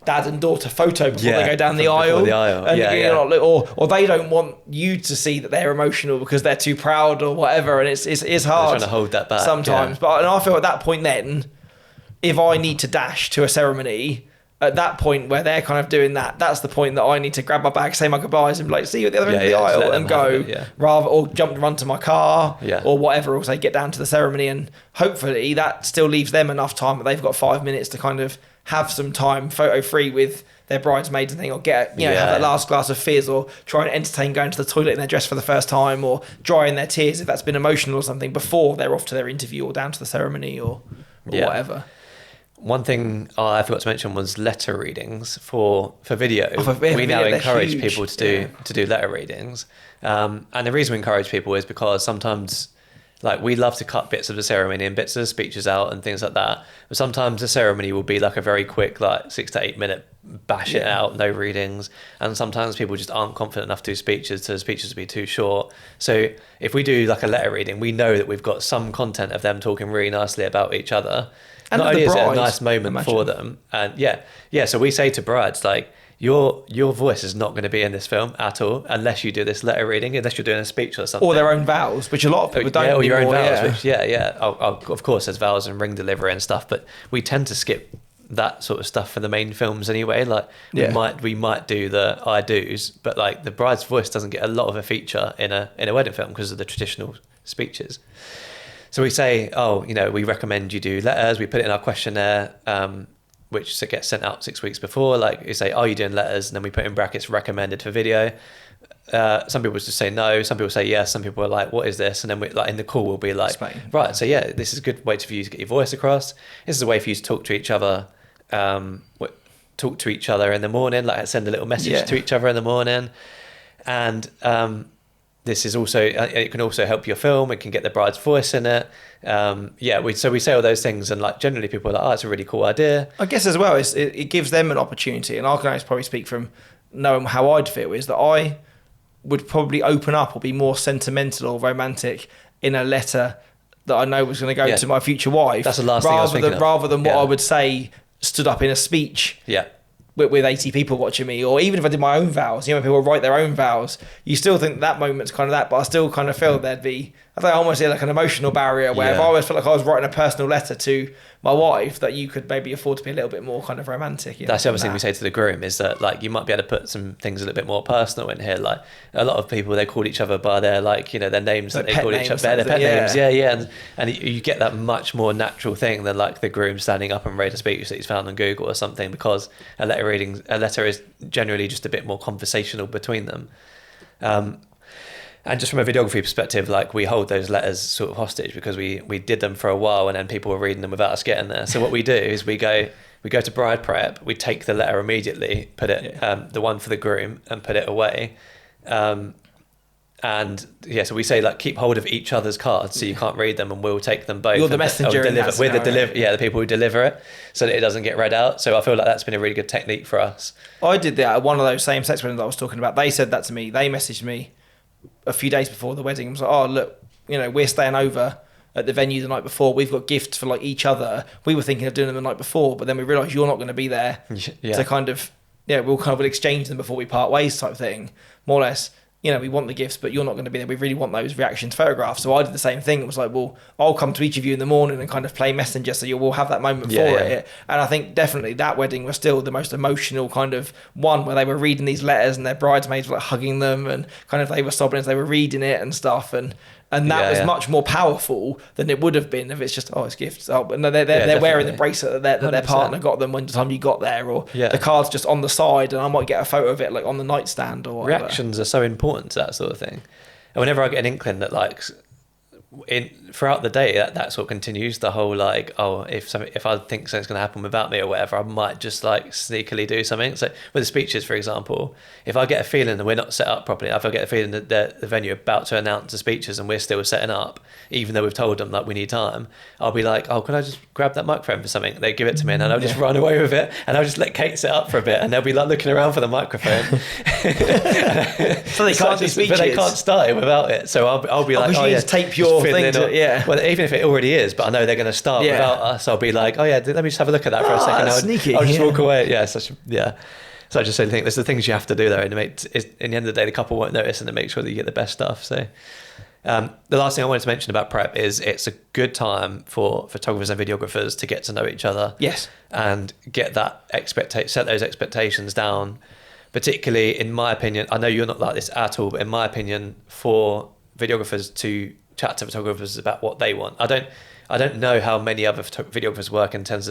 dad and daughter photo before they go down the aisle. And, or they don't want you to see that they're emotional because they're too proud or whatever, and it's hard. They're trying to hold that back sometimes. But I feel at that point then, if I need to dash to a ceremony, at that point where they're kind of doing that, that's the point that I need to grab my bag, say my goodbyes, and be like, see you at the other end of the aisle, and go, rather, or run to my car, or whatever, or say get down to the ceremony, and hopefully that still leaves them enough time that they've got 5 minutes to kind of have some time photo free with their bridesmaids and thing, or get have that last glass of fizz, or try and entertain going to the toilet in their dress for the first time, or drying their tears if that's been emotional or something before they're off to their interview or down to the ceremony or whatever. One thing I forgot to mention was letter readings for video. We now encourage people to do letter readings, and the reason we encourage people is because sometimes, like, we love to cut bits of the ceremony and bits of the speeches out and things like that. But sometimes the ceremony will be like a very quick, like 6 to 8 minute bash it out, no readings. And sometimes people just aren't confident enough to do speeches, to speeches to be too short. So if we do like a letter reading, we know that we've got some content of them talking really nicely about each other. And not only is it a nice moment for them, and so we say to brides, like, your voice is not going to be in this film at all unless you do this letter reading, unless you're doing a speech or something, or their own vows, which a lot of people don't. Or your own vows, which of course there's vows and ring delivery and stuff, but we tend to skip that sort of stuff for the main films anyway. Like we might do the I do's, but like the bride's voice doesn't get a lot of a feature in a wedding film because of the traditional speeches. So we say, we recommend you do letters. We put it in our questionnaire, which gets sent out 6 weeks before. Like, you say, are you doing letters? And then we put in brackets recommended for video. Some people just say no. Some people say yes. Some people are like, what is this? And then we, like, in the call, we'll be like, right, so this is a good way for you to get your voice across. This is a way for you to talk to each other, talk to each other in the morning, like send a little message to each other in the morning. And this is also, it can also help your film. It can get the bride's voice in it. So we say all those things, and like generally people are like, oh, it's a really cool idea. I guess as well, it gives them an opportunity, and I can always probably speak from knowing how I'd feel, is that I would probably open up or be more sentimental or romantic in a letter that I know was going to go to my future wife. That's the last thing I was thinking of. Rather than what I would say stood up in a speech. Yeah. With 80 people watching me, or even if I did my own vows, when people write their own vows, you still think that moment's kind of that, but I still kind of feel there'd be, I think I almost see like an emotional barrier where if I always felt like I was writing a personal letter to my wife, that you could maybe afford to be a little bit more kind of romantic. That's the other thing we say to the groom, is that like you might be able to put some things a little bit more personal in here. Like a lot of people, they call each other by their their names that they call each other, their pet names. And you get that much more natural thing than like the groom standing up and read a speech that he's found on Google or something, because a letter is generally just a bit more conversational between them. And just from a videography perspective, like we hold those letters sort of hostage because we did them for a while and then people were reading them without us getting there. So what we do is we go to bride prep, we take the letter immediately, put it the one for the groom, and put it away. So we say like keep hold of each other's cards so you can't read them, and we'll take them both. You're the messenger. The people who deliver it, so that it doesn't get read out. So I feel like that's been a really good technique for us. I did that at one of those same sex weddings I was talking about. They said that to me. They messaged me a few days before the wedding. I was like, oh look, we're staying over at the venue the night before. We've got gifts for like each other. We were thinking of doing them the night before, but then we realised you're not going to be there to kind of we'll kind of exchange them before we part ways type thing, more or less. We want the gifts, but you're not going to be there. We really want those reactions photographs. So I did the same thing. It was like, well, I'll come to each of you in the morning and kind of play messenger, so you will have that moment for it. And I think definitely that wedding was still the most emotional kind of one, where they were reading these letters and their bridesmaids were like hugging them, and kind of they were sobbing as they were reading it and stuff. And that was much more powerful than it would have been if it's just, it's gifts. Oh, but no, they're wearing the bracelet that their partner got them when the time you got there, or the card's just on the side, and I might get a photo of it like on the nightstand or whatever. Reactions are so important to that sort of thing. And whenever I get an inkling that like throughout the day that sort of continues, the whole like, if I think something's going to happen without me or whatever, I might just like sneakily do something. So with the speeches, for example, if I get a feeling that we're not set up properly, if I get a feeling that the venue are about to announce the speeches and we're still setting up, even though we've told them like we need time, I'll be like, can I just grab that microphone for something? They give it to me and then I'll just run away with it, and I'll just let Kate set up for a bit, and they'll be like looking around for the microphone. So they can't do speeches, but they can't start it without it. So I'll be like, just tape your thing well, even if it already is, but I know they're going to start without us, I'll be like, let me just have a look at that for a second. Sneaky. I'll just walk away. So I just think there's the things you have to do there, and in the end of the day, the couple won't notice, and to make sure that you get the best stuff. So the last thing I wanted to mention about prep is it's a good time for photographers and videographers to get to know each other. Yes. And get set those expectations down. Particularly, in my opinion, I know you're not like this at all, but in my opinion, for videographers to chat to photographers about what they want. I don't know how many other videographers work in terms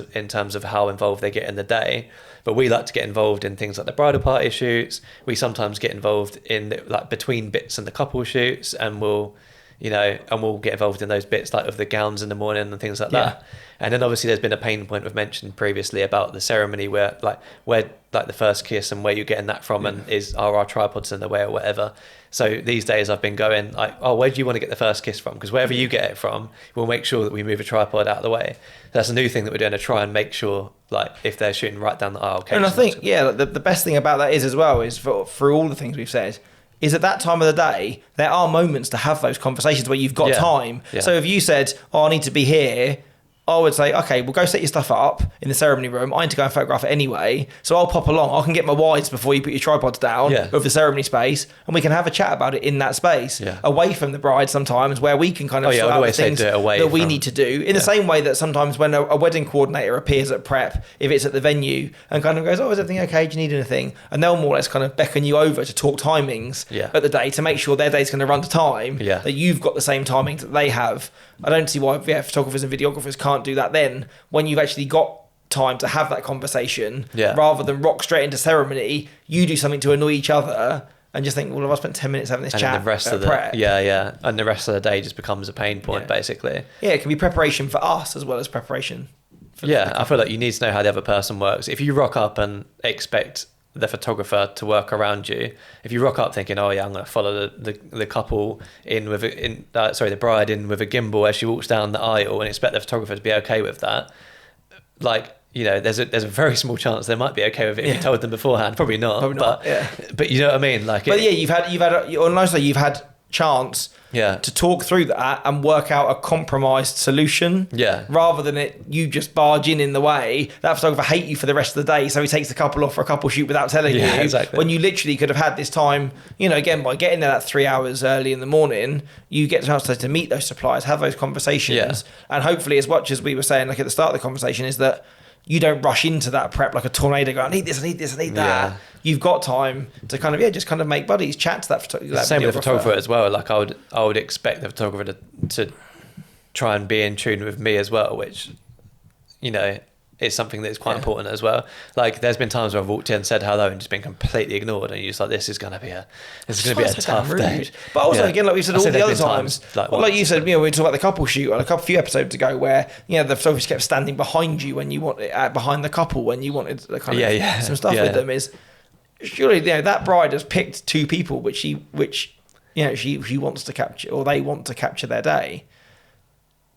of how involved they get in the day, but we like to get involved in things like the bridal party shoots. We sometimes get involved in like between bits and the couple shoots, and we'll get involved in those bits like of the gowns in the morning and things like that. And then obviously there's been a pain point we've mentioned previously about the ceremony where the first kiss and where you're getting that from, and are our tripods in the way or whatever. So these days I've been going like, where do you want to get the first kiss from? Because wherever you get it from, we'll make sure that we move a tripod out of the way. That's a new thing that we're doing, to try and make sure, like, if they're shooting right down the aisle. And I think, the best thing about that is as well, is through all the things we've said, is at that time of the day, there are moments to have those conversations where you've got time. Yeah. So if you said, I need to be here, I would say, okay, well, go set your stuff up in the ceremony room. I need to go and photograph it anyway. So I'll pop along. I can get my wides before you put your tripods down of the ceremony space, and we can have a chat about it in that space, away from the bride sometimes, where we can kind of sort out the things that we need to do. In the same way that sometimes when a wedding coordinator appears at prep, if it's at the venue, and kind of goes, is everything okay? Do you need anything? And they'll more or less kind of beckon you over to talk timings at the day to make sure their day's going to run to time, that you've got the same timings that they have. I don't see why photographers and videographers can't do that then, when you've actually got time to have that conversation, rather than rock straight into ceremony. You do something to annoy each other and just think, well, I've spent 10 minutes having this chat. And the rest of prep. and the rest of the day just becomes a pain point, basically. Yeah, it can be preparation for us as well as preparation Yeah, I feel like you need to know how the other person works. If you rock up and expect the photographer to work around you, if you rock up thinking, oh yeah, I'm going to follow the couple the bride in with a gimbal as she walks down the aisle, and expect the photographer to be okay with that, like, you know, there's a very small chance they might be okay with it if you told them beforehand. Probably not. But you know what I mean? Like, but you've had chance to talk through that and work out a compromised solution, rather than you just barge in the way. That photographer hate you for the rest of the day, so he takes the couple off for a couple shoot without telling you, exactly. When you literally could have had this time, you know, again, by getting there that 3 hours early in the morning, you get the chance to meet those suppliers, have those conversations, and hopefully, as much as we were saying, like at the start of the conversation, is that you don't rush into that prep like a tornado, go, I need this, I need this, I need that. You've got time to kind of, just kind of make buddies, chat to that photographer. Same with the photographer as well. Like I would expect the photographer to try and be in tune with me as well, which, you know, is something that's quite important as well. Like there's been times where I've walked in, said hello, and just been completely ignored, and you're just like, this is going to be a tough day. But also, again, like we've said all the other times, like you said, you know, we talked about the couple shoot on a few episodes ago, where, you know, the photographer kept standing behind you when you wanted behind the couple when you wanted kind of some stuff with them. Is surely, you know, that bride has picked two people which you know she wants to capture, or they want to capture their day.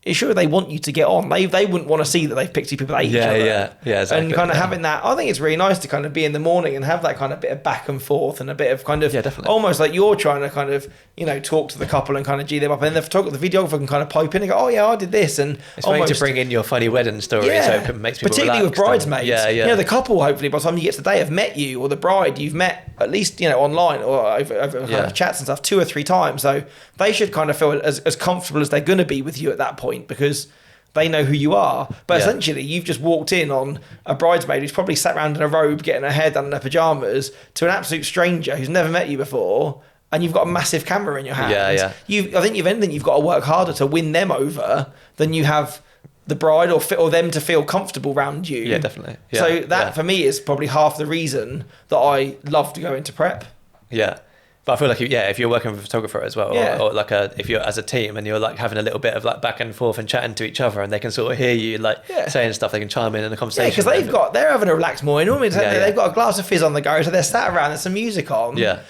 Sure, they want you to get on. They wouldn't want to see that they've picked two people that hate each other. Exactly. And kind of having that, I think it's really nice to kind of be in the morning and have that kind of bit of back and forth and a bit of kind of almost like you're trying to kind of, you know, talk to the couple and kind of G them up, and then the videographer can kind of pipe in and go, oh yeah, I did this, and it's almost to bring in your funny wedding story, so it makes people particularly with bridesmaids. You know, the couple hopefully by the time you get to the day have met you, or the bride you've met at least, you know, online or over kind of chats and stuff 2 or 3 times. So they should kind of feel as comfortable as they're going to be with you at that point, because they know who you are. But essentially, you've just walked in on a bridesmaid who's probably sat around in a robe, getting her hair done in her pajamas, to an absolute stranger who's never met you before, and you've got a massive camera in your hand. I think if anything, you've got to work harder to win them over than you have the bride or them to feel comfortable around you. Yeah, definitely. So that for me is probably half the reason that I love to go into prep. Yeah. But I feel like, if you're working with a photographer as well, or like if you're as a team and you're like having a little bit of like back and forth and chatting to each other, and they can sort of hear you like saying stuff, they can chime in the conversation. Yeah, because they're having a relaxed morning. Normally they've got a glass of fizz on the go, so they're sat around, there's some music on. Yeah.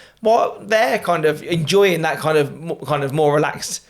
They're kind of enjoying that kind of more relaxed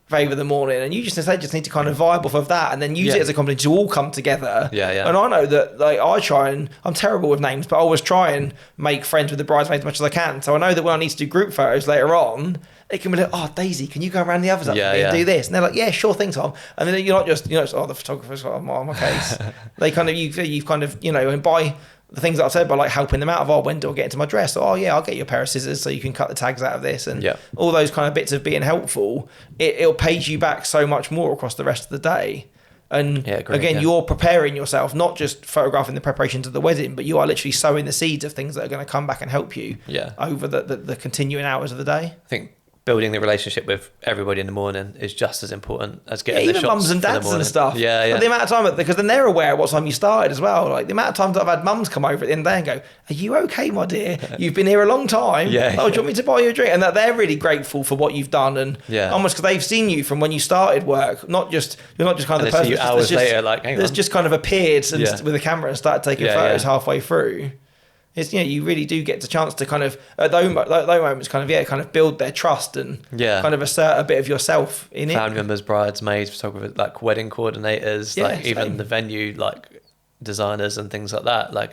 favour of the morning, and you just need to kind of vibe off of that, and then use it as a company to all come together. And I know that, like, I'm terrible with names, but I always try and make friends with the bridesmaids as much as I can. So I know that when I need to do group photos later on, it can be like, oh, Daisy, can you go around the others up and do this? And they're like, yeah, sure thing, Tom. And then you're not just, oh, the photographer's got on my case. They kind of, you've kind of, and by the things that I've said, by like helping them out of, when do I get into my dress? Oh yeah, I'll get you a pair of scissors so you can cut the tags out of this, and all those kind of bits of being helpful. It'll pay you back so much more across the rest of the day. And you're preparing yourself, not just photographing the preparations of the wedding, but you are literally sowing the seeds of things that are going to come back and help you over the continuing hours of the day. I think building the relationship with everybody in the morning is just as important as getting the shots. Even mums and dads and stuff. But the amount of time, because then they're aware of what time you started as well. Like the amount of times that I've had mums come over at the end of the day and go, "Are you okay, my dear? You've been here a long time. Do you want me to buy you a drink?" And that they're really grateful for what you've done, and almost because they've seen you from when you started work. You're not just kind of the person. Hours later, like, hang on. There's just kind of appeared with a camera and started taking photos halfway through. It's, you really do get the chance to kind of at those moments kind of build their trust and kind of assert a bit of yourself in it. Family members, bridesmaids, photographers, like wedding coordinators, like even the venue like designers and things like that, like,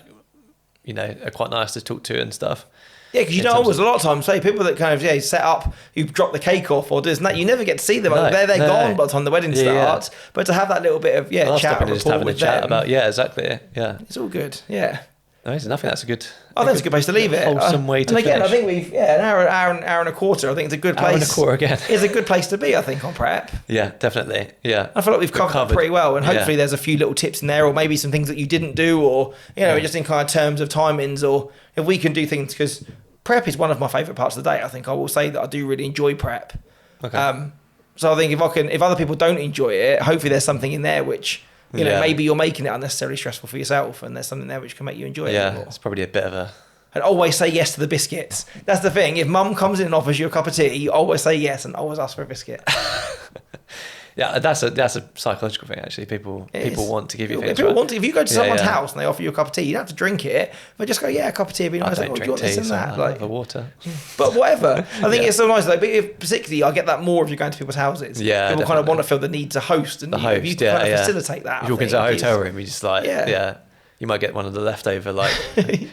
are quite nice to talk to and stuff. Yeah, because always a lot of times, say people that kind of set up, who drop the cake off or does that, you never get to see them. They're gone by the time the wedding starts. But to have that little bit of chat and rapport with them, about exactly. It's all good. Yeah. Amazing. I think that's a good. I think it's a good place to leave it. Wholesome way to finish. I think we've an hour and a quarter. I think it's a good place. Hour and a quarter again. It's a good place to be, I think, on prep. Yeah, definitely. Yeah. I feel like we've covered it pretty well, and hopefully there's a few little tips in there, or maybe some things that you didn't do, or just in kind of terms of timings, or if we can do things, because prep is one of my favourite parts of the day. I think I will say that I do really enjoy prep. Okay. So I think if other people don't enjoy it, hopefully there's something in there which. Maybe you're making it unnecessarily stressful for yourself, and there's something there which can make you enjoy it. Yeah, it's probably a bit of a. And always say yes to the biscuits. That's the thing. If mum comes in and offers you a cup of tea, you always say yes and always ask for a biscuit. Yeah, that's a psychological thing actually. People want to give you things. People right? want to. If you go to someone's yeah. house and they offer you a cup of tea, you don't have to drink it. But just go, yeah, a cup of tea would be I nice. don't Like, do you drink want this tea, and so I that? have Like, a water. but whatever. I think it's so nice though. But particularly, I get that more if you're going to people's houses. Yeah, people kind of definitely. want to feel the need to host, and The if you host, kind of facilitate that. If you walk into a hotel room, you just like, you might get one of the leftover like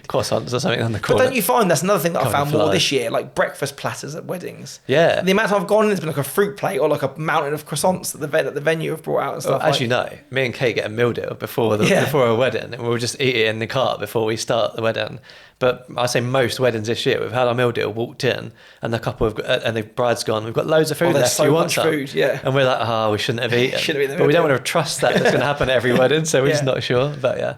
croissants or something on the But corner. don't you find that's another thing that I Covered found in more flies. this year, like breakfast platters at weddings. Yeah. The amount I've gone in, there's been like a fruit plate or like a mountain of croissants that the venue have brought out and stuff. As you know, me and Kate get a meal deal before a wedding, and we'll just eat it in the cart before we start the wedding. But I say most weddings this year, we've had our meal deal, walked in, and the couple and the bride's gone. We've got loads of food there's left. so you want much some? food, yeah. And we're like, we shouldn't have eaten. Shouldn't have eaten the but we meal don't deal. want to trust that it's going to happen at every wedding, so we're just Yeah. not sure. But yeah.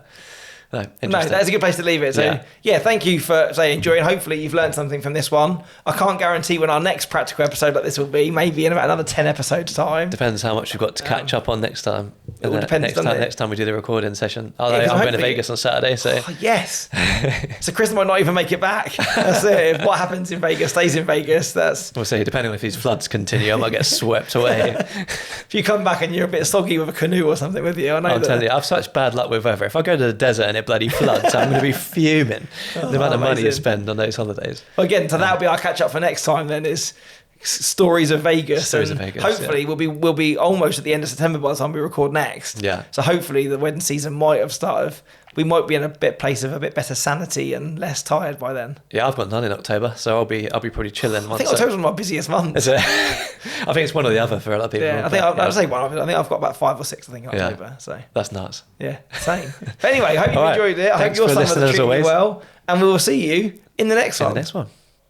No, that's a good place to leave it. So yeah, thank you for enjoying. Hopefully you've learned something from this one. I can't guarantee when our next practical episode like this will be. Maybe in about another 10 episodes time. Depends how much we've got to catch up on next time. It all depends, doesn't it? Next time we do the recording session. Yeah, 'cause I'm going to hopefully- Vegas on Saturday, so Oh, yes. So Chris might not even make it back. That's it. If what happens in Vegas stays in Vegas. That's we'll see. Depending on if these floods continue, I might get swept away. if you come back and you're a bit soggy with a canoe or something with you. I know I'm that. telling you, I've such bad luck with weather. If I go to the desert and it bloody floods, I'm going to be fuming. The amount of money you amazing. spend on those holidays. Well, again, so that'll be our catch up for next time. Then is stories of Vegas. Stories and of Vegas, hopefully we'll be almost at the end of September by the time we record next. Yeah. So hopefully the wedding season might have started. We might be in a place of a bit better sanity and less tired by then. Yeah, I've got none in October, so I'll be probably chilling. I think October's one of my busiest months. I think it's one or the other for a lot of people. Yeah, I think I'll say one. I think I've got about 5 or 6. I think in Yeah. October. So That's nuts. yeah, same. But anyway, hope you All right. enjoyed it. I hope Thanks your for summer listening as treated you always. well, and we will see you in the next In one. the next one.